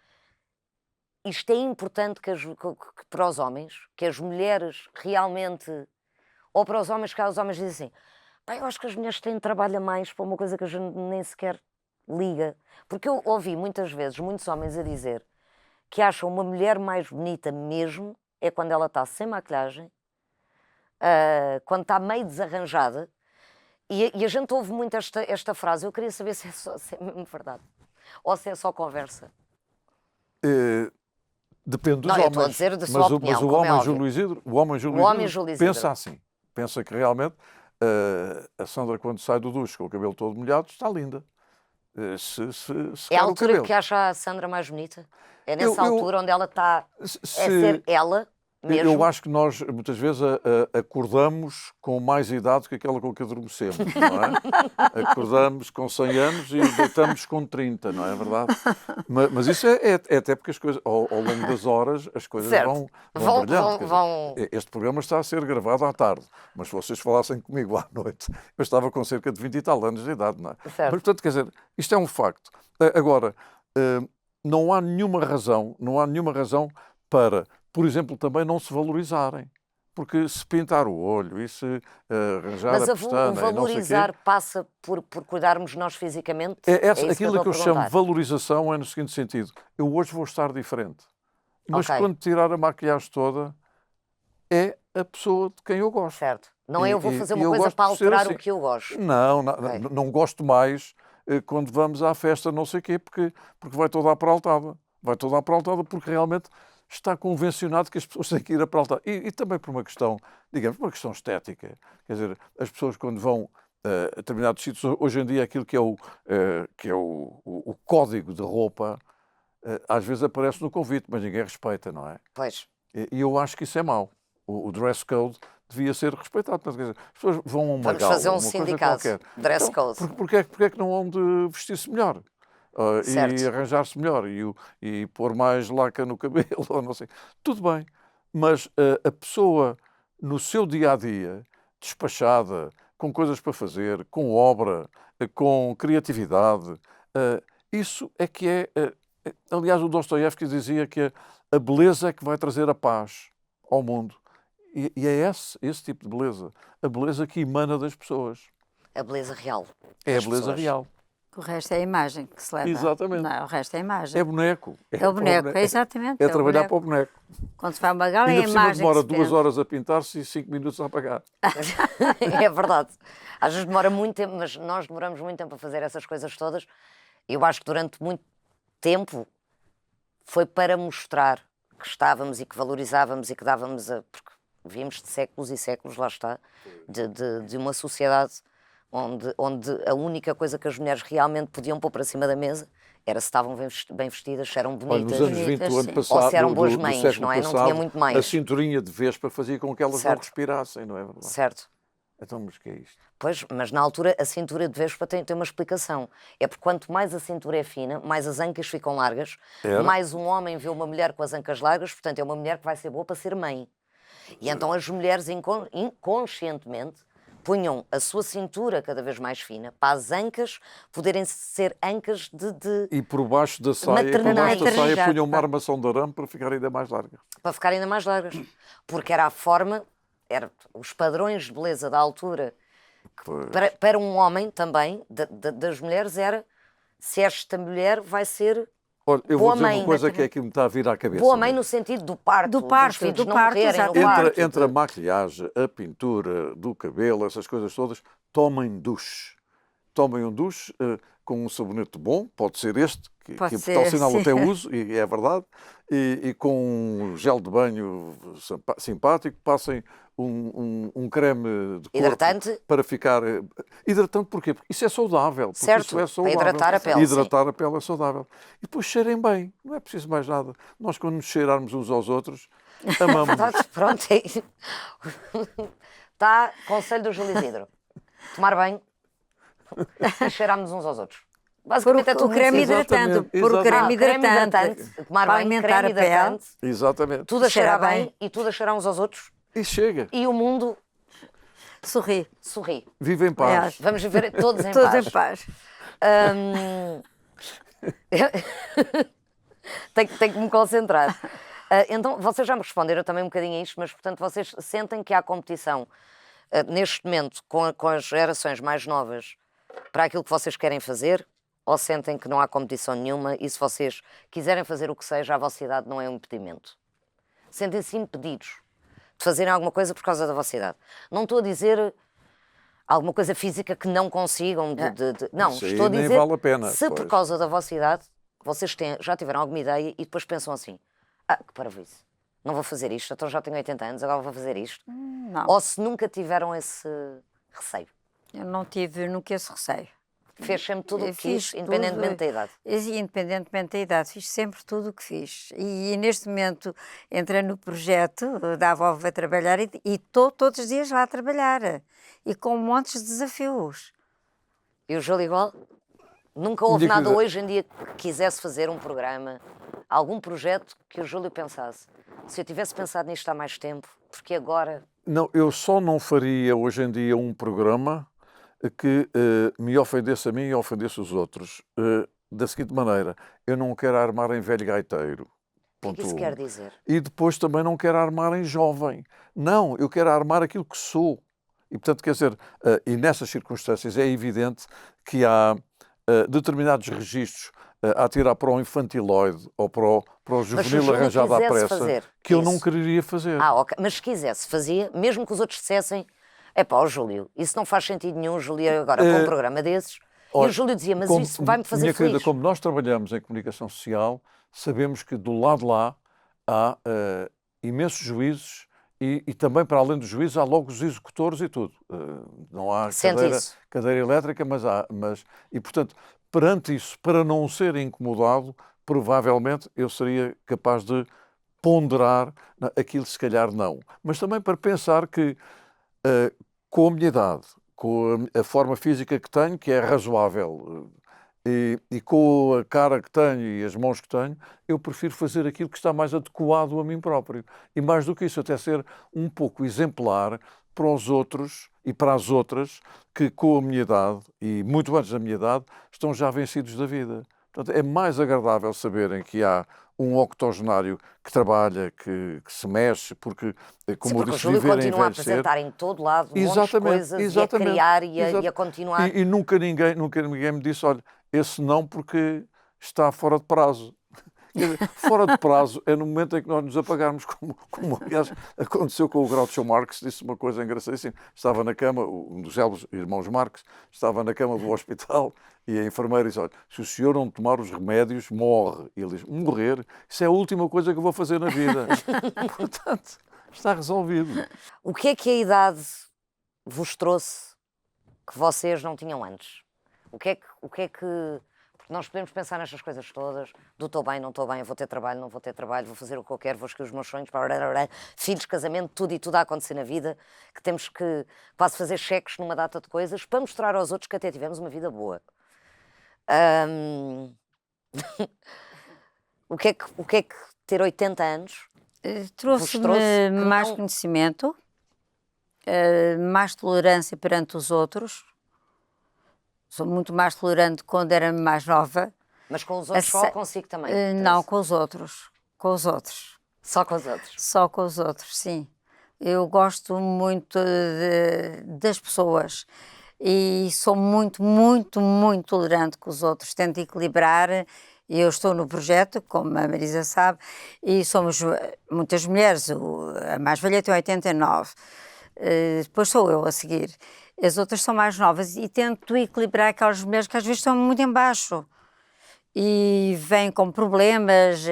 isto é importante que para os homens, que as mulheres realmente, ou para os homens, que os homens dizem assim, pá, eu acho que as mulheres têm trabalho a mais para uma coisa que a gente nem sequer liga. Porque eu ouvi muitas vezes muitos homens a dizer que acham uma mulher mais bonita mesmo é quando ela está sem maquilhagem, quando está meio desarranjada. E a gente ouve muito esta frase. Eu queria saber se é mesmo verdade. Ou se é só conversa.
Depende dos
não,
homens.
Eu estou a dizer da sua opinião,
mas o homem Júlio Isidro, pensa assim. Pensa que realmente a Sandra, quando sai do duche com o cabelo todo molhado, está linda.
É a altura que acha a Sandra mais bonita? É nessa altura onde ela está a ser ela? Mesmo?
Eu acho que nós, muitas vezes, acordamos com mais idade que aquela com que adormecemos, não é? Acordamos com 100 anos e deitamos com 30, não é verdade? Mas isso é até porque as coisas, ao longo das horas, as coisas vão brilhando. Este programa está a ser gravado à tarde, mas se vocês falassem comigo à noite, eu estava com cerca de 20 e tal anos de idade, não é?
Certo.
Mas, portanto, quer dizer, isto é um facto. Agora, não há nenhuma razão para, por exemplo, também não se valorizarem. Porque se pintar o olho e se arranjar a pestana...
Mas valorizar passa por cuidarmos nós fisicamente?
Aquilo que eu chamo de valorização é no seguinte sentido. Eu hoje vou estar diferente. Mas quando tirar a maquilhagem toda, é a pessoa de quem eu gosto.
Certo. Não é eu vou fazer uma coisa para alterar o que eu gosto.
Não gosto mais quando vamos à festa não sei quê, porque vai toda apraltada. Vai toda apraltada porque realmente... está convencionado que as pessoas têm que ir a praltar. E também por uma questão, digamos, uma questão estética. Quer dizer, as pessoas quando vão a determinados sítios, hoje em dia aquilo que é o código de roupa, às vezes aparece no convite, mas ninguém respeita, não é?
Pois.
E eu acho que isso é mau. O dress code devia ser respeitado. Portanto, quer dizer, as pessoas vão a uma
Vamos
gala,
fazer um sindicato, dress code.
Porque é que não vão de vestir-se melhor? E arranjar-se melhor e pôr mais laca no cabelo, ou não sei. Tudo bem, mas a pessoa no seu dia-a-dia, despachada, com coisas para fazer, com obra, com criatividade, isso é que é... aliás, o Dostoiévski dizia que a beleza é que vai trazer a paz ao mundo. E é esse tipo de beleza. A beleza que emana das pessoas.
A beleza real.
É a beleza real.
O resto é a imagem que se leva.
Exatamente.
Não, o resto é a imagem.
É boneco.
É o boneco, exatamente.
É trabalhar para o boneco.
Quando se vai a uma gala, é a
Ainda por cima
imagem
demora
que se
2
vê.
horas a pintar-se e 5 minutos a apagar.
É verdade. Às vezes demora muito tempo, mas nós demoramos muito tempo a fazer essas coisas todas. Eu acho que durante muito tempo foi para mostrar que estávamos e que valorizávamos e que dávamos porque vimos de séculos e séculos, lá está, de uma sociedade onde a única coisa que as mulheres realmente podiam pôr para cima da mesa era se estavam bem vestidas, se eram bonitas.
Olha, nos anos 20 do ano passado,
ou se eram boas
do
mães,
século
não é?
passado,
Não tinha muito mais.
A cinturinha de vespa fazia com que elas não respirassem, não é verdade?
Certo.
Então, mas o que é isto?
Pois, mas na altura a cintura de vespa tem uma explicação. É porque quanto mais a cintura é fina, mais as ancas ficam largas, mais um homem vê uma mulher com as ancas largas, portanto é uma mulher que vai ser boa para ser mãe. E então as mulheres inconscientemente punham a sua cintura cada vez mais fina para as ancas poderem ser ancas de
E por baixo da saia, punham uma armação de arame para ficar ainda mais largas.
Para ficar ainda mais largas. Porque era a forma, os padrões de beleza da altura, para um homem também, das mulheres, era se esta mulher vai ser
Olha, eu
Boa
vou dizer
mãe,
uma coisa que é que me está a vir à cabeça.
Boa mãe no sentido do parto,
Do parto,
dos filhos
do
não
parto,
morrerem no
exatamente.
parto.
Entre a maquilhagem, a pintura do cabelo, essas coisas todas, tomem duche. Tomem um duche com um sabonete bom, pode ser este,
Pode
que por tal
ser,
sinal
sim.
até uso, e é verdade, e com um gel de banho simpático, passem um creme de corpo
Hidratante.
para ficar... hidratante porquê? Porque isso é saudável. Porque
Certo,
isso é
para
saudável.
hidratar a pele,
Hidratar a pele é saudável. E depois cheirem bem, não é preciso mais nada. Nós, quando nos cheirarmos uns aos outros, amamos.
Pronto, é isso. Tá, conselho do Júlio Isidro. Tomar banho e cheirarmos uns aos outros. Basicamente é
O
tudo
creme
muito simples.
hidratante.
Exatamente,
Por o creme
Creme
hidratante.
tomar
Para
banho,
alimentar
creme
a pele.
hidratante,
Exatamente.
tudo a cheirar
Cheira
bem
bem.
e tudo a cheirar uns aos outros
E chega.
e o mundo
Sorri.
sorri.
Vive em paz.
Vamos viver todos em
Todos
paz.
em paz.
Hum, tenho que me concentrar. Então, vocês já me responderam também um bocadinho a isto, mas, portanto, vocês sentem que há competição neste momento com as gerações mais novas para aquilo que vocês querem fazer, ou sentem que não há competição nenhuma e se vocês quiserem fazer o que seja, a vossa idade não é um impedimento? Sentem-se impedidos de fazerem alguma coisa por causa da vossa idade? Não estou a dizer alguma coisa física que não consigam. Não,
Isso aí
estou a
nem
dizer
vale a pena,
se por
pois.
causa da vossa idade vocês já tiveram alguma ideia e depois pensam assim, que parvoíce, não vou fazer isto, então já tenho 80 anos, agora vou fazer isto.
Não,
Ou se nunca tiveram esse receio.
eu não tive nunca esse receio.
Fez sempre tudo o
Eu
que quis,
fiz
independentemente
tudo,
da idade.
Independentemente da idade, fiz sempre tudo o que fiz. E neste momento entrei no projeto da Avó Vai Trabalhar e estou todos os dias lá a trabalhar. E com montes de desafios.
E o Júlio igual? Nunca houve
Minha
nada
querida-
hoje em dia que quisesse fazer um programa, algum projeto que o Júlio pensasse. Se eu tivesse pensado nisto há mais tempo, porque agora...
Não, eu só não faria hoje em dia um programa que me ofendesse a mim e ofendesse os outros. Da seguinte maneira, eu não quero armar em velho gaiteiro.
O que é que
Ponto
isso
um.
quer dizer?
E depois também não quero armar em jovem. Não, eu quero armar aquilo que sou. E, portanto, quer dizer, e nessas circunstâncias é evidente que há determinados registros a tirar para o infantiloide ou para o
se o
juvenil
Júlio
arranjado à
quisesse
pressa
fazer
que eu não
isso.
quereria fazer.
Ok. Mas se quisesse, fazia, mesmo que os outros dissessem, ó Júlio, isso não faz sentido nenhum, Júlio, agora com um programa desses. E
Olha,
o Júlio dizia, mas
como-
isso vai-me fazer
minha
feliz.
querida, como nós trabalhamos em comunicação social, sabemos que do lado de lá há imensos juízes e também para além dos juízes há logo os executores e tudo. Não há
Sente isso?
cadeira elétrica, mas há. E portanto, perante isso, para não ser incomodado, provavelmente eu seria capaz de ponderar aquilo, se calhar não. Mas também para pensar que com a minha idade, com a forma física que tenho, que é razoável, e com a cara que tenho e as mãos que tenho, eu prefiro fazer aquilo que está mais adequado a mim próprio. E mais do que isso, até ser um pouco exemplar para os outros e para as outras que com a minha idade, e muito antes da minha idade, estão já vencidos da vida. Portanto, é mais agradável saberem que há um octogenário que trabalha, que se mexe, porque, como
Sim,
eu
porque o
disse,
Júlio
viver é
continua a
envelhecer.
apresentar em todo lado um monte de
Exatamente,
coisas
exatamente,
e a criar e a
exato.
continuar.
E nunca ninguém me disse, olha, esse não porque está fora de prazo. Quer dizer, fora de prazo é no momento em que nós nos apagarmos, como aliás aconteceu com o Groucho Marx, disse uma coisa engraçadíssima. Estava na cama, um dos irmãos Marx, estava na cama do hospital e a enfermeira disse, olha, se o senhor não tomar os remédios, morre. E ele diz, morrer? Isso é a última coisa que eu vou fazer na vida. Portanto, está resolvido.
O que é que a idade vos trouxe que vocês não tinham antes? O que é que... Porque nós podemos pensar nestas coisas todas, do estou bem, não estou bem, vou ter trabalho, não vou ter trabalho, vou fazer o que eu quero, vou seguir os meus sonhos, filhos, casamento, tudo e tudo a acontecer na vida, que temos que quase fazer cheques numa data de coisas para mostrar aos outros que até tivemos uma vida boa. O que é que ter 80 anos
Trouxe-me
trouxe que
mais
não-
conhecimento, mais tolerância perante os outros. Sou muito mais tolerante quando era mais nova.
mas com os outros só ou consigo também?
Não, com os outros. Com os outros.
Só com os outros.
Só com os outros, sim. Eu gosto muito das pessoas e sou muito, muito, muito tolerante com os outros. Tento equilibrar E eu estou no projeto, como a Marisa sabe, e somos muitas mulheres. A mais velha tem 89, depois sou eu a seguir. As outras são mais novas e tento equilibrar aquelas mulheres que às vezes estão muito em baixo e vêm com problemas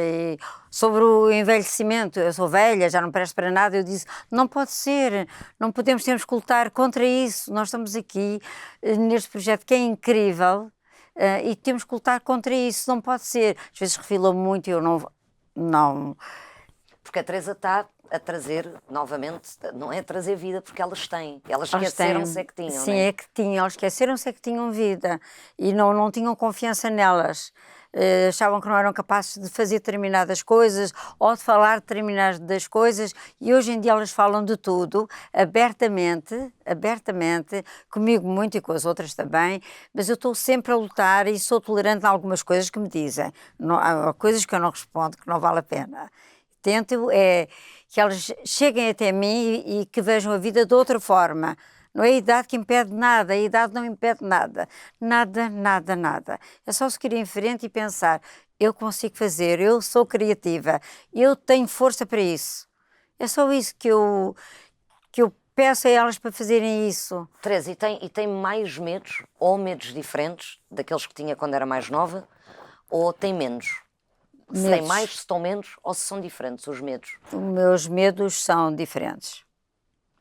sobre o envelhecimento. Eu sou velha, já não presto para nada. Eu disse, não pode ser, não podemos, temos que lutar contra isso. Nós estamos aqui neste projeto que é incrível e temos que lutar contra isso, não pode ser. Às vezes refilam muito e eu não...
Porque a Teresa está a trazer, novamente, não é a trazer vida, porque elas têm. Elas esqueceram-se é que tinham,
sim,
não é?
é que tinham. Elas esqueceram-se é que tinham vida e não tinham confiança nelas. Achavam que não eram capazes de fazer determinadas coisas ou de falar determinadas coisas e hoje em dia elas falam de tudo, abertamente, comigo muito e com as outras também, mas eu estou sempre a lutar e sou tolerante em algumas coisas que me dizem. Não, há coisas que eu não respondo, que não vale a pena. Tento que elas cheguem até mim e que vejam a vida de outra forma. Não é a idade que impede nada, a idade não impede nada. Nada. É só seguir em frente e pensar, eu consigo fazer, eu sou criativa, eu tenho força para isso. É só isso que eu peço a elas para fazerem isso.
Teresa, e tem mais medos, ou medos diferentes, daqueles que tinha quando era mais nova, ou tem menos? Se tem mais, se estão menos, ou se são diferentes os medos?
Os meus medos são diferentes.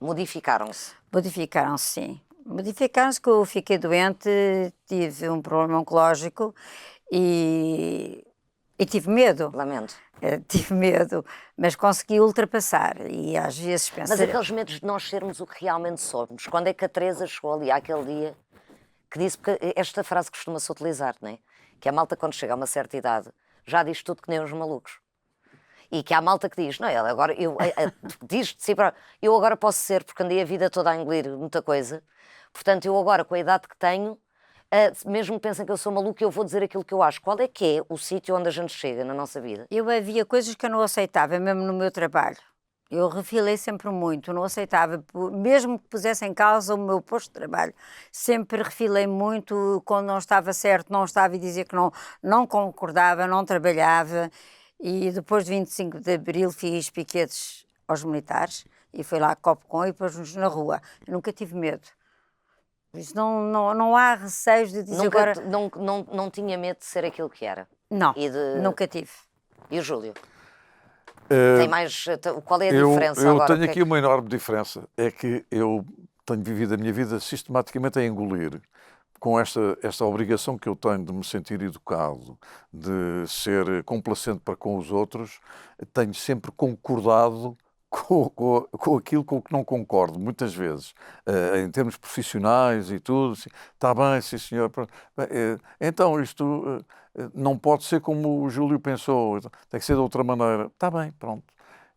Modificaram-se?
Modificaram-se, sim. Modificaram-se que eu fiquei doente, tive um problema oncológico e tive medo.
Lamento.
Tive medo, mas consegui ultrapassar e às vezes penso...
Mas aqueles medos de nós sermos o que realmente somos, quando é que a Teresa chegou ali àquele dia que disse, porque esta frase costuma-se utilizar, não é? Que a malta quando chega a uma certa idade já diz tudo que nem os malucos. E que há malta que diz, não, ela agora, diz de si próprio, eu agora posso ser, porque andei a vida toda a engolir muita coisa, portanto eu agora com a idade que tenho, mesmo que pensem que eu sou maluca, eu vou dizer aquilo que eu acho. Qual é que é o sítio onde a gente chega na nossa vida?
Eu havia coisas que eu não aceitava, mesmo no meu trabalho. Eu refilei sempre muito, não aceitava, mesmo que pusesse em causa o meu posto de trabalho. Sempre refilei muito, quando não estava certo, não estava e dizia que não concordava, não trabalhava. E depois de 25 de Abril fiz piquetes aos militares e fui lá a Copcom e pôs-nos na rua. Eu nunca tive medo. Por isso não há receios de dizer
Nunca,
agora...
não tinha medo de ser aquilo que era?
Não, nunca tive.
E o Júlio? Tem mais... Qual é a diferença
eu
agora?
Eu tenho aqui uma enorme diferença. É que eu tenho vivido a minha vida sistematicamente a engolir. Com esta obrigação que eu tenho de me sentir educado, de ser complacente para com os outros, tenho sempre concordado com aquilo com que não concordo, muitas vezes, em termos profissionais e tudo. Assim, está bem, sim senhor. Então isto não pode ser como o Júlio pensou, tem que ser de outra maneira. Está bem, pronto.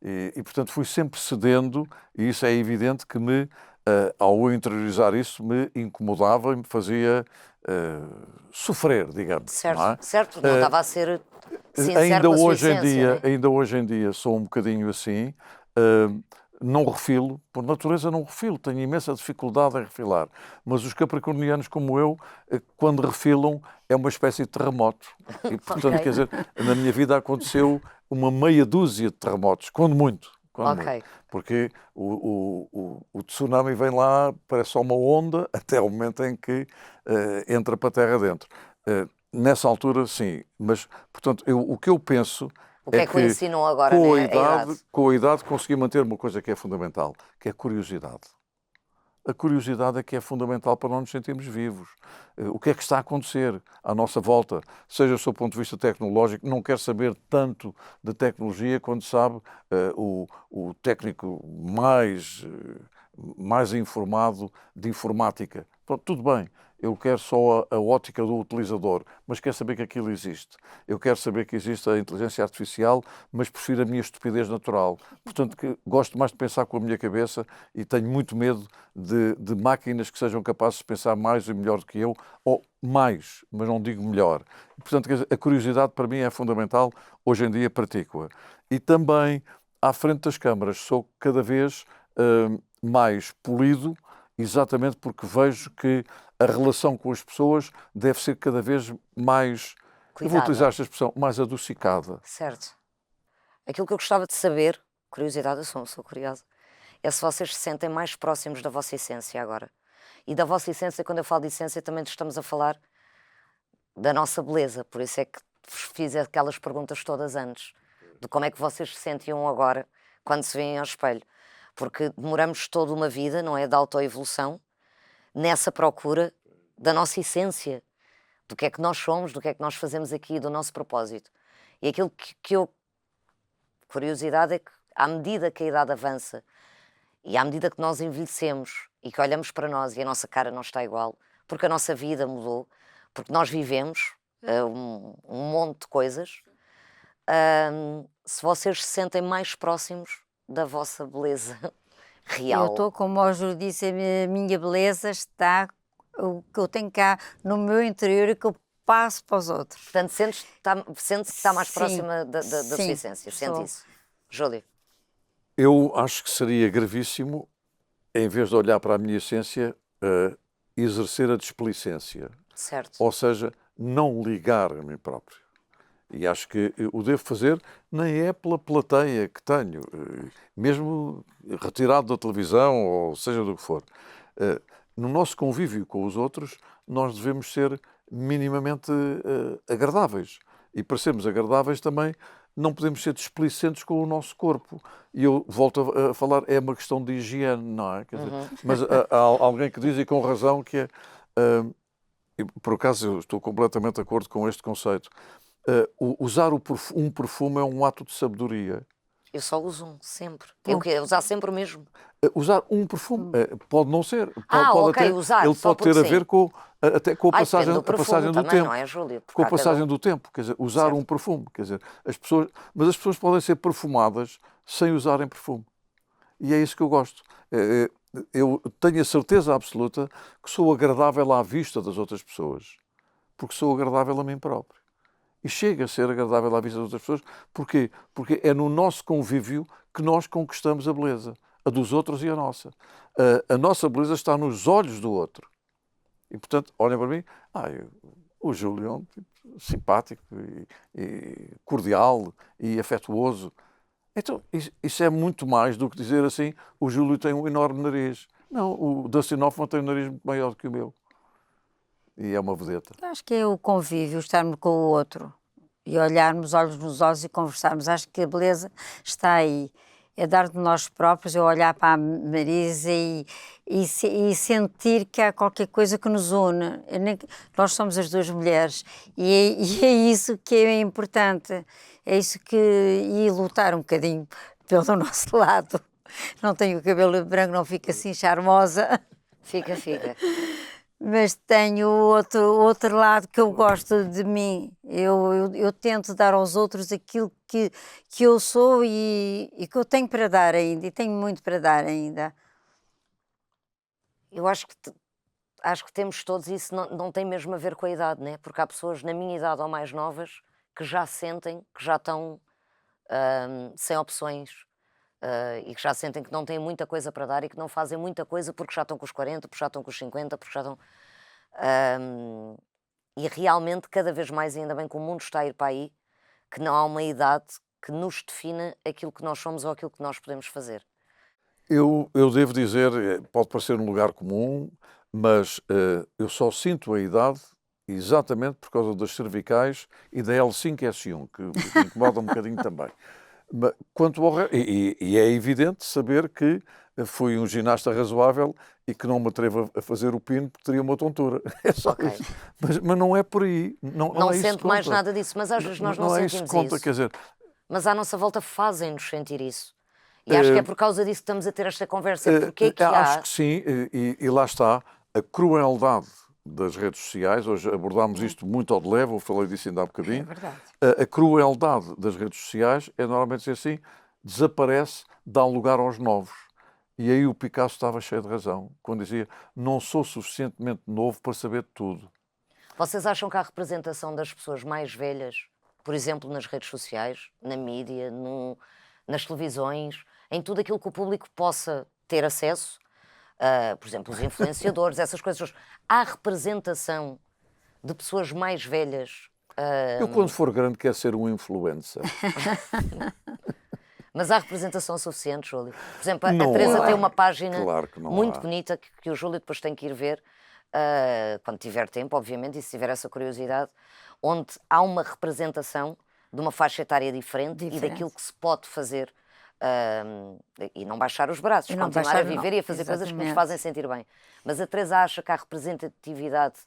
E portanto fui sempre cedendo, e isso é evidente que ao interiorizar isso, me incomodava e me fazia sofrer, digamos.
Certo,
não é?
certo. Não estava a ser sincero
ainda
com a sua
hoje em
essência,
dia,
né?
ainda hoje em dia sou um bocadinho assim. Não refilo, por natureza não refilo, tenho imensa dificuldade em refilar. Mas os capricornianos como eu, quando refilam, é uma espécie de terremoto. E, portanto,
Ok.
quer dizer, na minha vida aconteceu uma meia dúzia de terremotos, quando muito.
Ok.
Muito. Porque o tsunami vem lá, parece só uma onda, até o momento em que entra para a terra dentro. Nessa altura, sim. Mas, portanto, o que eu penso
O que é que o ensinou agora,
com
né,
a
a idade?
com a idade consegui manter uma coisa que é fundamental, que é a curiosidade. A curiosidade é que é fundamental para não nos sentirmos vivos. O que é que está a acontecer à nossa volta? Seja do seu ponto de vista tecnológico, não quer saber tanto de tecnologia quando sabe o técnico mais informado de informática. Pronto, tudo bem. Eu quero só a ótica do utilizador, mas quero saber que aquilo existe. Eu quero saber que existe a inteligência artificial, mas prefiro a minha estupidez natural. Portanto, que gosto mais de pensar com a minha cabeça e tenho muito medo de máquinas que sejam capazes de pensar mais e melhor do que eu, ou mais, mas não digo melhor. Portanto, quer dizer, a curiosidade para mim é fundamental, hoje em dia pratico-a. E também, à frente das câmaras, sou cada vez mais polido, exatamente porque vejo que a relação com as pessoas deve ser cada vez mais eu vou
Cuidada.
utilizar esta expressão, mais adocicada.
Certo. Aquilo que eu gostava de saber, curiosidade, eu sou curiosa, é se vocês se sentem mais próximos da vossa essência agora. E da vossa essência, quando eu falo de essência, também estamos a falar da nossa beleza. Por isso é que vos fiz aquelas perguntas todas antes. De como é que vocês se sentiam agora, quando se veem ao espelho. Porque demoramos toda uma vida, não é, de autoevolução, nessa procura da nossa essência. Do que é que nós somos, do que é que nós fazemos aqui, do nosso propósito. E aquilo que eu... Curiosidade é que, à medida que a idade avança e à medida que nós envelhecemos e que olhamos para nós e a nossa cara não está igual, porque a nossa vida mudou, porque nós vivemos um monte de coisas, se vocês se sentem mais próximos da vossa beleza real.
Eu estou, como o Júlio disse, a minha beleza está, o que eu tenho cá no meu interior e que eu passo para os outros.
Portanto, sente-se que está mais
Sim,
próxima da sua
sim,
essência. Sente
sou.
isso. Júlio,
Eu acho que seria gravíssimo, em vez de olhar para a minha essência, exercer a displicência.
certo.
Ou seja, não ligar a mim próprio. E acho que o devo fazer nem é pela plateia que tenho, mesmo retirado da televisão ou seja do que for. No nosso convívio com os outros, nós devemos ser minimamente agradáveis. E para sermos agradáveis também não podemos ser displicentes com o nosso corpo. E eu volto a falar, é uma questão de higiene, não é? Quer dizer, mas há alguém que diz, e com razão, que é... e por acaso eu estou completamente de acordo com este conceito. Usar um perfume é um ato de sabedoria.
Eu só uso um, sempre. Eu quero usar sempre o mesmo.
Usar um perfume pode não ser.
Ok, usar,
ele
só
pode ter
porque
a ver
sim.
até com a
Ai,
passagem,
depende do
a passagem
perfume
do
também,
tempo.
não é, Júlio? Porque
Com a
há cada
passagem
um.
do tempo, quer dizer, usar
Certo.
um perfume, quer dizer, mas as pessoas podem ser perfumadas sem usarem perfume. E é isso que eu gosto. Eu tenho a certeza absoluta que sou agradável à vista das outras pessoas, porque sou agradável a mim próprio. E chega a ser agradável à vista das outras pessoas. Porquê? Porque é no nosso convívio que nós conquistamos a beleza, a dos outros e a nossa. A nossa beleza está nos olhos do outro. E, portanto, olhem para mim, o Júlio é um tipo simpático e cordial e afetuoso. Então, isso é muito mais do que dizer assim, o Júlio tem um enorme nariz. Não, o Dustin Hoffman tem um nariz muito maior do que o meu. E é uma vedeta.
Eu acho que é o convívio, estarmos com o outro e olharmos olhos nos olhos e conversarmos. Acho que a beleza está aí. É dar de nós próprios, é olhar para a Marisa e sentir que há qualquer coisa que nos une. Nós somos as duas mulheres e é isso que é importante. É isso que... E lutar um bocadinho pelo nosso lado. Não tenho o cabelo branco, não fico assim charmosa.
Fica.
Mas tenho outro lado que eu gosto de mim. Eu tento dar aos outros aquilo que eu sou e que eu tenho para dar ainda. E tenho muito para dar ainda.
Eu acho que temos todos isso, não tem mesmo a ver com a idade, né? Porque há pessoas na minha idade ou mais novas que já sentem, que já estão sem opções e que já sentem que não têm muita coisa para dar e que não fazem muita coisa porque já estão com os 40, porque já estão com os 50, porque já estão... e realmente, cada vez mais, ainda bem que o mundo está a ir para aí, que não há uma idade que nos defina aquilo que nós somos ou aquilo que nós podemos fazer.
Eu devo dizer, pode parecer um lugar comum, mas eu só sinto a idade exatamente por causa das cervicais e da L5S1, que me incomoda um bocadinho também. Mas, quanto ao e é evidente saber que fui um ginasta razoável e que não me atrevo a fazer o pino porque teria uma tontura. É só
Ok.
isso. Mas não é por aí. Não
Não
é isso que
sento mais
conta.
nada disso, mas às vezes nós não
é isso
sentimos
que conta,
isso.
quer dizer,
Mas à nossa volta fazem-nos sentir isso. E acho que é por causa disso que estamos a ter esta conversa. Porque é que
acho que sim, e lá está a crueldade das redes sociais. Hoje abordámos isto muito ao de leve, eu falei disso ainda há bocadinho.
É verdade.
A crueldade das redes sociais é normalmente dizer assim, desaparece, dá lugar aos novos. E aí o Picasso estava cheio de razão, quando dizia, não sou suficientemente novo para saber de tudo.
Vocês acham que a representação das pessoas mais velhas, por exemplo, nas redes sociais, na mídia, nas televisões, em tudo aquilo que o público possa ter acesso, por exemplo, os influenciadores, essas coisas, há representação de pessoas mais velhas
Eu, quando for grande, quero ser um influencer.
Mas há representação suficiente, Júlio? Por exemplo, a
Não
Teresa
há.
tem uma página
Claro que não
muito
há.
bonita que o Júlio depois tem que ir ver, quando tiver tempo, obviamente, e se tiver essa curiosidade, onde há uma representação de uma faixa etária diferente e daquilo que se pode fazer, e não baixar os braços,
E não
continuar
baixar,
a viver
não.
e a fazer coisas que nos
Exatamente.
fazem sentir bem. Mas a Teresa acha que há representatividade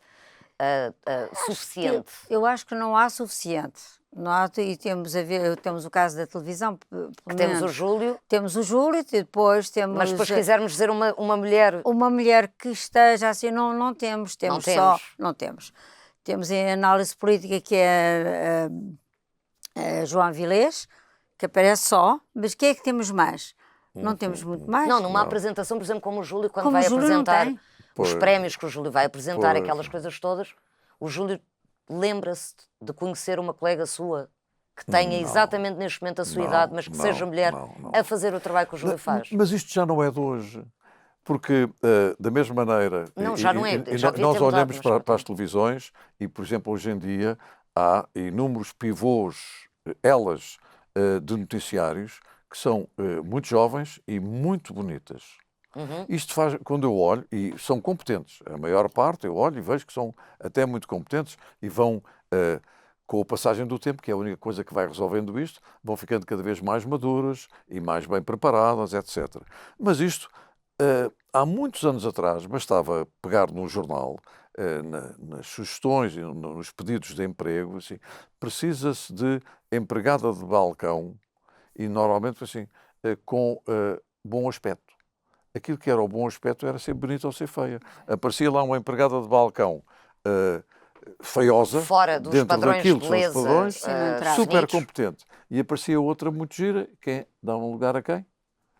suficiente.
Eu acho que não há suficiente. Não há, e temos o caso da televisão.
Temos o Júlio,
Temos o Júlio e depois temos.
mas depois quisermos dizer uma mulher.
Uma mulher que esteja assim, não temos. Temos
Não
só.
temos.
Não temos. Temos a análise política que é a João Avilés, que aparece só, mas quem é que temos mais? Não temos muito mais.
Não, numa apresentação, por exemplo, como o Júlio, quando
Como
vai
o Júlio não
apresentar
tem.
os
Pois.
prémios que o Júlio vai apresentar,
Pois.
aquelas coisas todas, o Júlio lembra-se de conhecer uma colega sua que tenha exatamente neste momento a sua
Não,
idade, mas que
não,
seja mulher
não.
a fazer o trabalho que o Júlio faz.
Mas isto já não é de hoje. Porque, da mesma maneira,
Não, já não é. Já devia
nós
ter mudado,
olhamos
mas já
para as
tem.
televisões e, por exemplo, hoje em dia há inúmeros pivôs, elas, de noticiários que são muito jovens e muito bonitas. Isto faz, quando eu olho, e são competentes, a maior parte eu olho e vejo que são até muito competentes e vão, com a passagem do tempo, que é a única coisa que vai resolvendo isto, vão ficando cada vez mais maduras e mais bem preparadas, etc. Mas isto, há muitos anos atrás, bastava pegar num jornal, nas sugestões e nos pedidos de emprego, assim, precisa-se de empregada de balcão e normalmente assim, com bom aspecto. Aquilo que era o bom aspecto era ser bonita ou ser feia. Aparecia lá uma empregada de balcão feiosa,
Fora dos
dentro
padrões
daquilo
de
que são os
beleza,
padrões,
Sim, não entrava.
super
definidos.
competente. E aparecia outra muito gira, quem dava um lugar a quem?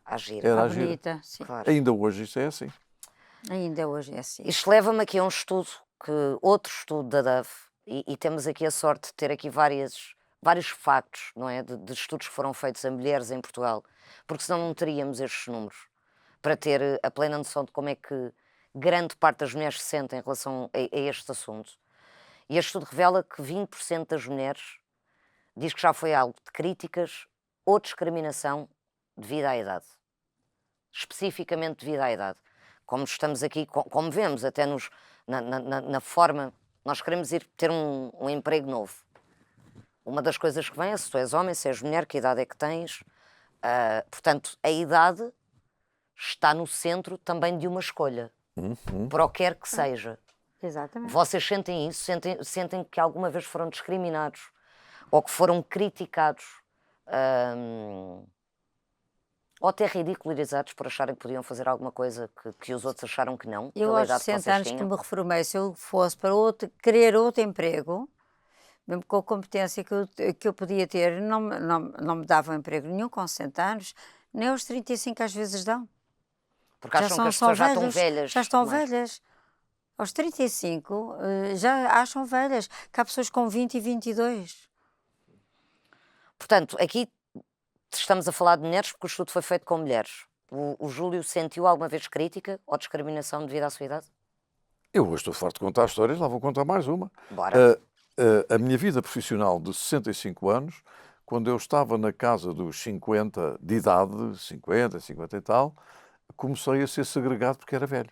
À gira.
Era
Ah,
a gira.
bonita, sim.
Claro.
Ainda hoje isso é assim.
Ainda hoje é assim.
Isto leva-me aqui a um estudo, outro estudo da DAV, e temos aqui a sorte de ter aqui vários factos, não é, de estudos que foram feitos a mulheres em Portugal, porque senão não teríamos estes números, para ter a plena noção de como é que grande parte das mulheres se sentem em relação a este assunto. E este estudo revela que 20% das mulheres diz que já foi alvo de críticas ou discriminação devido à idade. Especificamente devido à idade. Como estamos aqui, como vemos até na forma, nós queremos ir ter um emprego novo. Uma das coisas que vem é se tu és homem, se és mulher, que idade é que tens. Portanto, a idade está no centro também de uma escolha, para o que quer que seja.
Exatamente.
Vocês sentem isso? Sentem que alguma vez foram discriminados ou que foram criticados ou até ridicularizados por acharem que podiam fazer alguma coisa que os outros acharam que não?
Eu
pela
aos
idade que
60
vocês
anos que
tinham?
me reformei, se eu fosse para querer outro emprego, mesmo com a competência que eu podia ter, não me davam emprego nenhum com 60 anos, nem aos 35 às vezes dão.
Porque acham que as pessoas já estão velhas.
Já estão
demais.
velhas. Aos 35 já acham velhas, que há pessoas com 20 e 22.
Portanto, aqui estamos a falar de mulheres porque o estudo foi feito com mulheres. O Júlio sentiu alguma vez crítica ou discriminação devido à sua idade?
Eu hoje estou farto de contar histórias, lá vou contar mais uma.
Bora.
A minha vida profissional de 65 anos, quando eu estava na casa dos 50 de idade, 50 e tal, comecei a ser segregado porque era velho.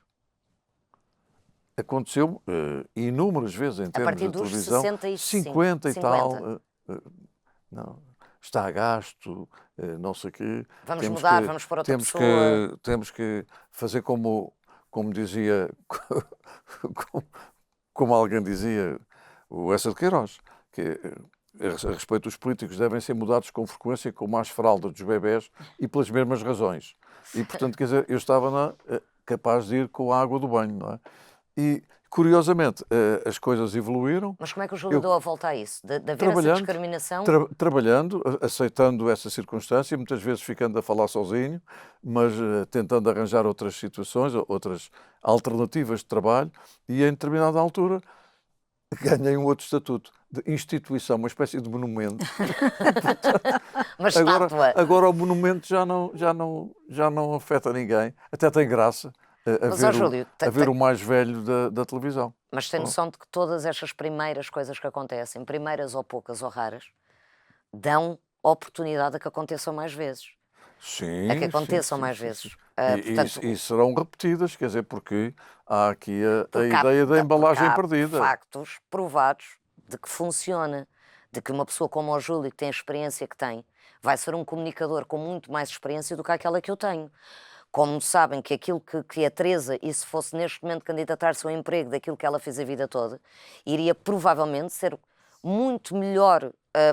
Aconteceu inúmeras vezes em termos
partir
de
dos
televisão,
65,
50 e
50.
tal, não, está a gasto, não sei o quê.
Vamos mudar, vamos pôr outra pessoa.
Temos que fazer como dizia, como alguém dizia, o Essa de Queiroz, que a respeito dos políticos devem ser mudados com frequência como as fraldas dos bebés e pelas mesmas razões. E, portanto, quer dizer, eu estava capaz de ir com a água do banho, não é? E, curiosamente, as coisas evoluíram.
Mas como é que o Júlio deu a volta a isso? De haver essa
Trabalhando,
discriminação?
Trabalhando, aceitando essa circunstância, muitas vezes ficando a falar sozinho, mas tentando arranjar outras situações, outras alternativas de trabalho, e em determinada altura ganhei um outro estatuto de instituição, uma espécie de monumento.
Uma estátua.
Agora o monumento já não afeta ninguém, até tem graça.
Mas, ó, Júlio,
a ver o mais velho da televisão.
Mas tem noção de que todas estas primeiras coisas que acontecem, primeiras ou poucas ou raras, dão oportunidade a que aconteçam mais vezes.
Sim,
A que aconteçam
sim,
mais
sim,
vezes.
sim.
Portanto,
E serão repetidas, quer dizer, porque há aqui a
porque há-
ideia da embalagem
porque há
perdida.
factos provados de que funciona, de que uma pessoa como o Júlio, que tem a experiência que tem, vai ser um comunicador com muito mais experiência do que aquela que eu tenho. Como sabem que aquilo que a Teresa, e se fosse neste momento candidatar-se ao emprego daquilo que ela fez a vida toda, iria provavelmente ser muito melhor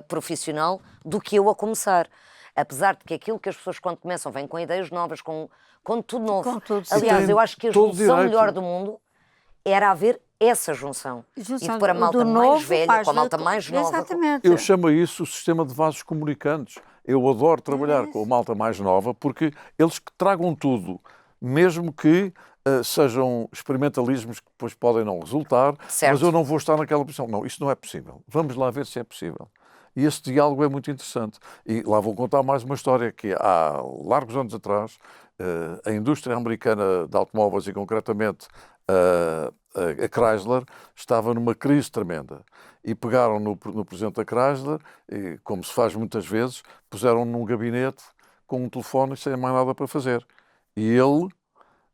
profissional do que eu a começar. Apesar de que aquilo que as pessoas quando começam vêm com ideias novas, com tudo novo.
Com tudo, sim.
Aliás,
Tem
eu acho que a
todo
junção
direito.
melhor do mundo era haver essa junção. E de pôr a malta mais velha com a malta mais nova.
Exatamente.
Eu chamo a isso o sistema de vasos comunicantes. Eu adoro trabalhar com a malta mais nova porque eles que tragam tudo, mesmo que sejam experimentalismos que depois podem não resultar,
Certo.
mas eu não vou estar naquela posição. Não, isso não é possível. Vamos lá ver se é possível. E esse diálogo é muito interessante. E lá vou contar mais uma história que há largos anos atrás, a indústria americana de automóveis e concretamente a Chrysler estava numa crise tremenda e pegaram no presidente da Chrysler e, como se faz muitas vezes, puseram num gabinete com um telefone e sem mais nada para fazer. E ele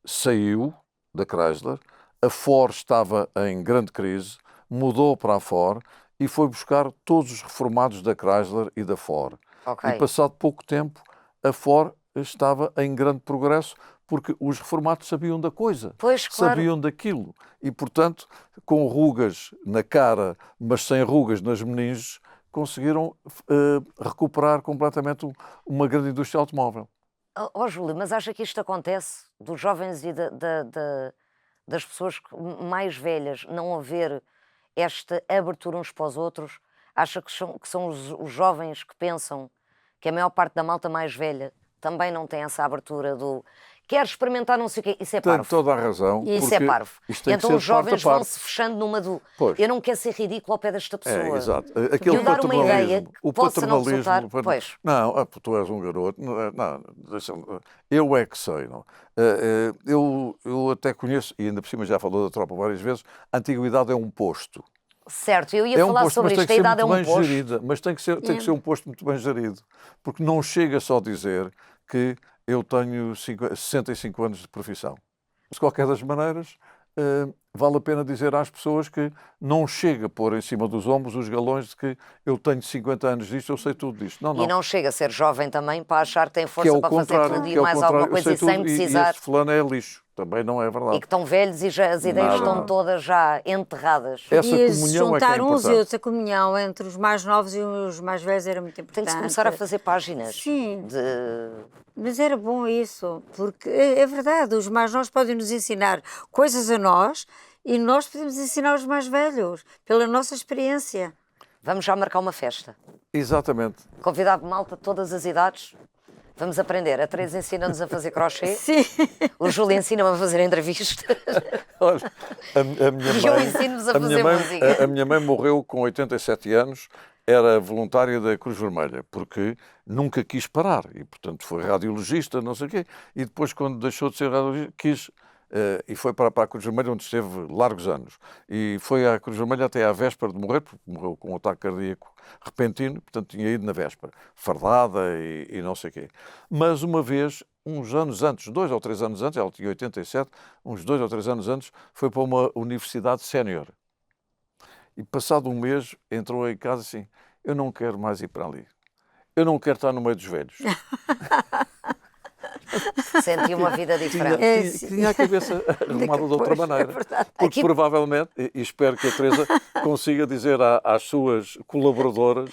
saiu da Chrysler, a Ford estava em grande crise, mudou para a Ford e foi buscar todos os reformados da Chrysler e da Ford.
Ok.
E passado pouco tempo, a Ford estava em grande progresso porque os reformados sabiam da coisa,
Pois, claro.
sabiam daquilo. E, portanto, com rugas na cara, mas sem rugas nas meninges, conseguiram recuperar completamente uma grande indústria automóvel.
Ó Júlio, mas acha que isto acontece dos jovens e das pessoas mais velhas não haver esta abertura uns para os outros? Acha que são os jovens que pensam que a maior parte da malta mais velha também não tem essa abertura do quer experimentar não sei o quê? Isso é
Tem
parvo.
toda a razão.
Isso é
porque
parvo.
isto tem que
Então
ser
os jovens
parte a parte.
vão-se fechando numa do
Pois.
eu não quero ser ridículo ao pé desta pessoa.
É, exato.
E
Aquele
eu dar uma ideia
paternalismo.
que
O
possa não resultar.
paternalismo.
Pois.
Não, tu és um garoto. Não, eu é que sei. Não. Eu até conheço, e ainda por cima já falou da tropa várias vezes, a antiguidade é um posto.
Certo, eu ia
É um
falar
posto,
sobre
mas tem
isto.
que
A
ser
idade é
muito
um
bem
posto.
gerida. Mas tem que ser um posto muito bem gerido. Porque não chega só a dizer que eu tenho 65 anos de profissão. De qualquer das maneiras, vale a pena dizer às pessoas que não chega a pôr em cima dos ombros os galões de que eu tenho 50 anos disto, eu sei tudo disto. Não,
E não chega a ser jovem também para achar que tem
que é
força
o
para fazer
contrário,
tudo
que
e
é o
mais
contrário.
alguma
Eu
coisa
sei
e sem
tudo,
precisar.
e este fulano é lixo. Também não é verdade.
E que estão velhos e já as ideias
Nada,
estão
nada.
todas já enterradas.
Essa
E
comunhão é que é
juntar uns e
importante.
outros, a comunhão entre os mais novos e os mais velhos era muito importante.
Tem que se começar a fazer páginas.
Sim.
De...
Mas era bom isso, porque é verdade, os mais novos podem nos ensinar coisas a nós e nós podemos ensinar os mais velhos, pela nossa experiência.
Vamos já marcar uma festa.
Exatamente.
Convidar malta de todas as idades. Vamos aprender. A Teresa ensina-nos a fazer crochê.
Sim.
O Júlio ensina-me a fazer entrevistas.
Olha, a minha
E eu
mãe,
ensino-vos a
a minha
fazer
mãe-
música.
a minha mãe morreu com 87 anos, era voluntária da Cruz Vermelha, porque nunca quis parar e, portanto, foi radiologista, não sei o quê, e depois, quando deixou de ser radiologista, quis, e foi para a Cruz Vermelha, onde esteve largos anos. E foi à Cruz Vermelha até à véspera de morrer, porque morreu com um ataque cardíaco repentino, portanto, tinha ido na véspera, fardada e não sei o quê. Mas uma vez, uns anos antes, 2 ou 3 anos antes, ela tinha 87, uns 2 ou 3 anos antes, foi para uma universidade sénior. E passado um mês, entrou em casa assim, eu não quero mais ir para ali. Eu não quero estar no meio dos velhos.
Senti uma vida diferente.
Tinha a cabeça arrumada de outra maneira. Porque
Aqui-
provavelmente, e espero que a Teresa consiga dizer às suas colaboradoras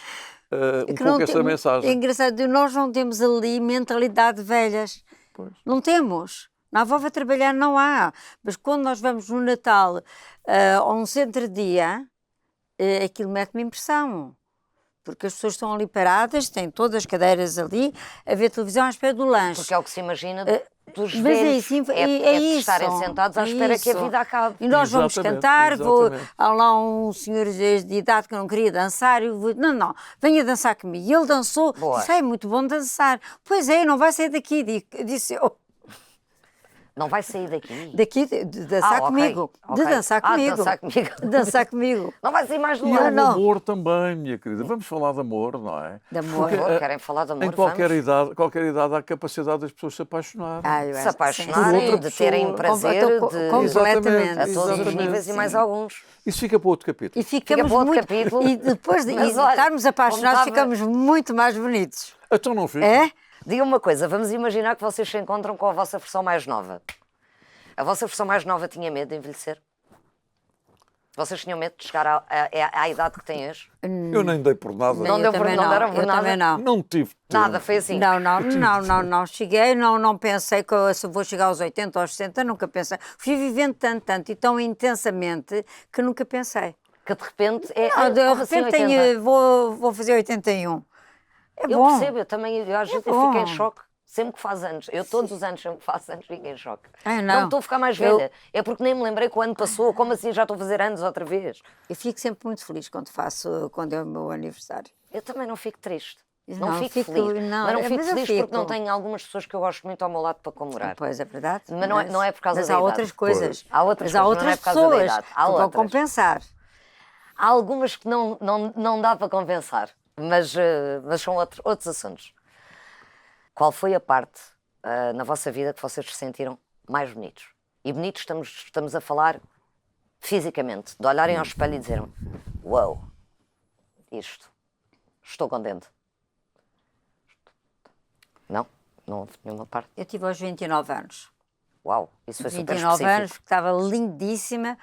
um
Que
pouco
não
essa
tem- É
mensagem.
engraçado, nós não temos ali mentalidade de velhas.
Pois.
Não temos. Na avó vai trabalhar não há. Mas quando nós vamos no Natal a um centro-dia, aquilo mete-me impressão. Porque as pessoas estão ali paradas, têm todas as cadeiras ali, a ver televisão à espera do lanche.
Porque é o que se imagina dos
Mas
velhos.
é
de
isso.
estarem sentados à
é
espera que a
isso.
vida acabe.
E nós vamos
Exatamente,
cantar,
exatamente.
há lá um senhor de idade que não queria dançar, eu vou, não, venha dançar comigo. E ele dançou,
Boa.
disse, é muito bom dançar. Pois é, não vai sair daqui, disse eu.
Não vai sair daqui?
Daqui, de dançar
ok,
comigo. De
ok.
dançar comigo.
Dançar comigo.
De dançar comigo.
Não vai sair mais do
E
lado.
o
não.
amor também, minha querida. Vamos falar de amor, não é?
De amor.
Por favor, querem falar de amor?
Em qualquer idade há a capacidade das pessoas se apaixonarem.
Ah, eu
Se
acho que sim.
apaixonarem,
Por outra
de terem
pessoa.
prazer,
Completamente.
a todos os
Exatamente.
níveis e mais
Sim.
alguns.
Isso fica para outro capítulo.
E ficamos
para outro
muito...
capítulo.
E depois de
Mas olha,
estarmos apaixonados,
como estava-
ficamos muito mais bonitos.
Então não fica.
É?
Diga uma coisa, vamos imaginar que vocês se encontram com a vossa versão mais nova. A vossa versão mais nova tinha medo de envelhecer? Vocês tinham medo de chegar à idade que têm hoje?
Eu nem dei por nada.
Não deu por-
também
não deram por
eu
nada?
também não.
Não tive tempo.
Nada, foi assim.
Não. Cheguei, não pensei que eu, se vou chegar aos 80, aos 60, nunca pensei. Fui vivendo tanto e tão intensamente que nunca pensei.
Que de repente é.
Não, de
como assim
repente
80?
vou fazer 81. É
Eu
bom.
percebo, eu também, eu às vezes
bom.
fico em choque. Sempre que faz anos, eu todos os anos, sempre que faço anos, fico em choque.
Ah, não.
estou a ficar mais
Eu-
velha, é porque nem me lembrei que o ano passou, como assim já estou a fazer anos outra vez?
Eu fico sempre muito feliz quando é o meu aniversário.
Eu também não fico triste, não,
Não,
fico
fico-
feliz,
não,
mas não
mas
fico
eu
feliz
fico.
porque não tenho algumas pessoas que eu gosto muito ao meu lado para comemorar.
Pois é verdade.
Mas não é por causa
mas
da
há
idade.
outras coisas.
Há outras
mas há
coisas, não é
outras
por causa da
pessoas
idade. Há
que vão
outras.
compensar.
Há algumas que não dá para compensar, mas são outros assuntos. Qual foi a parte na vossa vida que vocês se sentiram mais bonitos? E bonitos estamos a falar fisicamente, de olharem ao espelho e dizerem: uau, isto, estou contente. Não houve nenhuma parte.
Eu tive aos 29 anos.
Uau, isso foi super
29
específico.
anos, que estava lindíssima,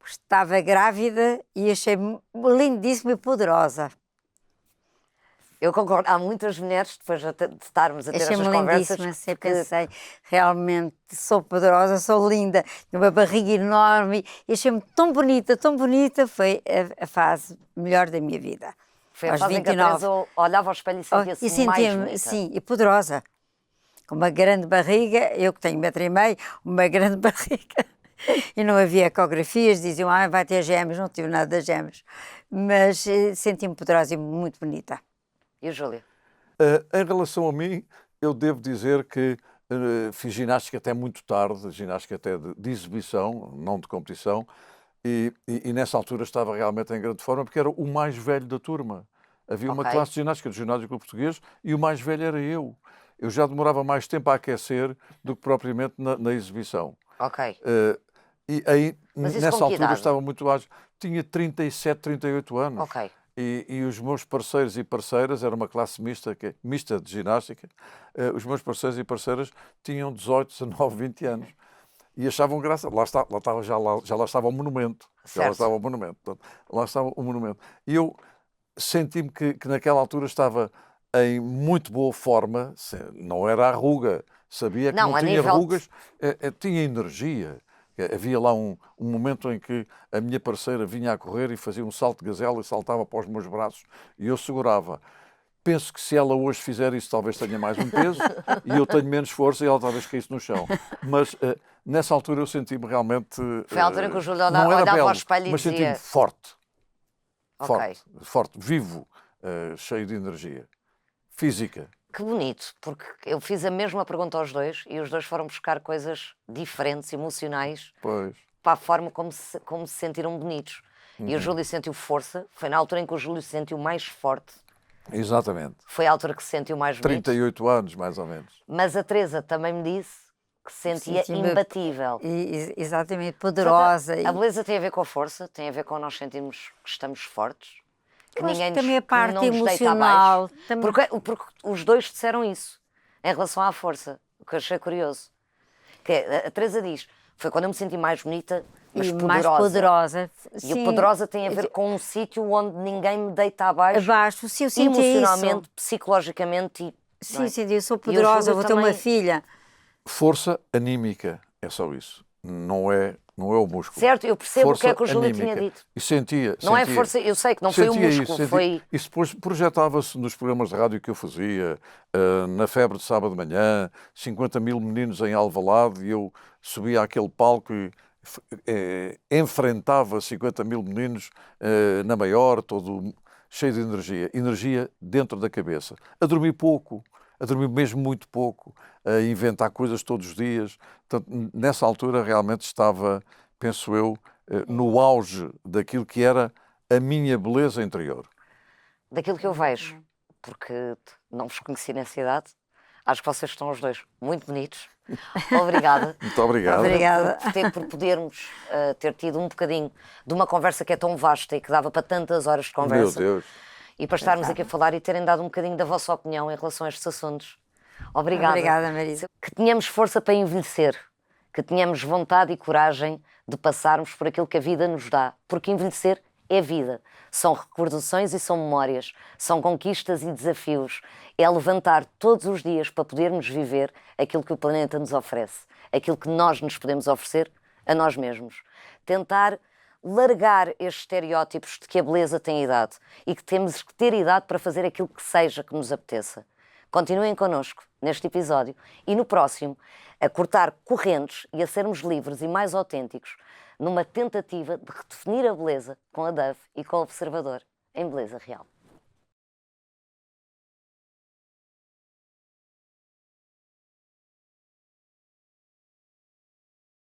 estava grávida e achei lindíssima e poderosa.
Eu concordo, há muitas mulheres, depois de estarmos a ter estas
Achei-me
conversas,
lindíssima, sempre
que
pensei, realmente sou poderosa, sou linda, tenho uma barriga enorme e achei-me tão bonita, foi a fase melhor da minha vida.
foi a
aos
fase em que a
29.
Teresa olhava ao espelho e sentia-se
E
mais
sentia-me,
bonita.
sim, e poderosa. Com uma grande barriga, eu que tenho 1,5 m, uma grande barriga. E não havia ecografias, diziam, vai ter gêmeos, não tive nada de gêmeos. Mas senti-me poderosa e muito bonita.
E o Júlio?
Em relação a mim, eu devo dizer que fiz ginástica até muito tarde, ginástica até de exibição, não de competição, e nessa altura estava realmente em grande forma, porque era o mais velho da turma. Havia uma
Ok.
classe de ginástica do Ginásio Clube Português e o mais velho era eu. Eu já demorava mais tempo a aquecer do que propriamente na exibição.
Ok.
E aí,
Mas isso
nessa
com que
altura,
idade?
estava muito ágil. Tinha 37, 38 anos.
Ok.
E os meus parceiros e parceiras, era uma classe mista de ginástica, os meus parceiros e parceiras tinham 18, 19, 20 anos. E achavam graça. Já lá estava o monumento. Já lá
Certo.
estava o monumento. Portanto, lá estava o monumento. E eu senti-me que naquela altura estava em muito boa forma. Não era arruga. Sabia que
Não,
não
a
tinha
nível de-
rugas. Tinha energia. Havia lá um momento em que a minha parceira vinha a correr e fazia um salto de gazela e saltava para os meus braços e eu segurava. Penso que se ela hoje fizer isso, talvez tenha mais um peso e eu tenho menos força e ela talvez caísse no chão. Mas nessa altura eu senti-me realmente.
Foi a altura em que o Júlio
não era
olhava
belo,
ao espelho e
mas
dizia-
senti-me forte.
Ok.
Forte, vivo, cheio de energia. Física.
Que bonito, porque eu fiz a mesma pergunta aos dois e os dois foram buscar coisas diferentes, emocionais,
Pois.
para a forma como se sentiram bonitos.
Uhum.
E o Júlio sentiu força, foi na altura em que o Júlio se sentiu mais forte,
Exatamente.
foi a altura que se sentiu mais bonito.
38 anos, mais ou menos.
Mas a Teresa também me disse que se sentia
Senti-me-
imbatível.
Exatamente, poderosa.
A beleza tem a ver com a força, tem a ver com nós sentirmos que estamos fortes. Que
Eu acho que
ninguém
também a
que
parte
não nos deita
emocional,
abaixo.
também-
Porque os dois disseram isso em relação à força, o que eu achei curioso. A Teresa diz, foi quando eu me senti mais bonita, mas
e
poderosa.
mais poderosa.
E
Sim,
a poderosa tem a ver com um sítio onde ninguém me deita abaixo,
abaixo, sim, eu senti
emocionalmente,
isso.
psicologicamente. Não
Sim,
é?
sim, eu sou
E o
poderosa,
Júlio
vou ter uma
também-
filha.
Força anímica, é só isso. Não é o músculo.
Certo, eu percebo o que é
Força
que o Júlio tinha
anímica.
dito.
E sentia.
Não é
sentia.
força, eu sei que não foi o
Sentia
músculo,
isso, sentia.
foi...
Isso depois projetava-se nos programas de rádio que eu fazia, na Febre de Sábado de Manhã, 50 mil meninos em Alvalade, e eu subia àquele palco e enfrentava 50 mil meninos na maior, todo cheio de energia. Energia dentro da cabeça. A dormir pouco, a dormir mesmo muito pouco. a inventar coisas todos os dias. Portanto, nessa altura realmente estava, penso eu, no auge daquilo que era a minha beleza interior.
Daquilo que eu vejo, porque não vos conheci nessa idade, acho que vocês estão os dois muito bonitos. Obrigada.
Muito obrigado.
Obrigada.
Por podermos ter tido um bocadinho de uma conversa que é tão vasta e que dava para tantas horas de conversa.
Meu Deus.
E para estarmos aqui a falar e terem dado um bocadinho da vossa opinião em relação a estes assuntos. Obrigada.
Obrigada, Marisa.
Que tenhamos força para envelhecer, que tenhamos vontade e coragem de passarmos por aquilo que a vida nos dá, porque envelhecer é vida. São recordações e são memórias, são conquistas e desafios. É levantar todos os dias para podermos viver aquilo que o planeta nos oferece, aquilo que nós nos podemos oferecer a nós mesmos. Tentar largar estes estereótipos de que a beleza tem idade e que temos que ter idade para fazer aquilo que seja que nos apeteça. Continuem connosco neste episódio e no próximo a cortar correntes e a sermos livres e mais autênticos numa tentativa de redefinir a beleza com a Dove e com o Observador em Beleza Real.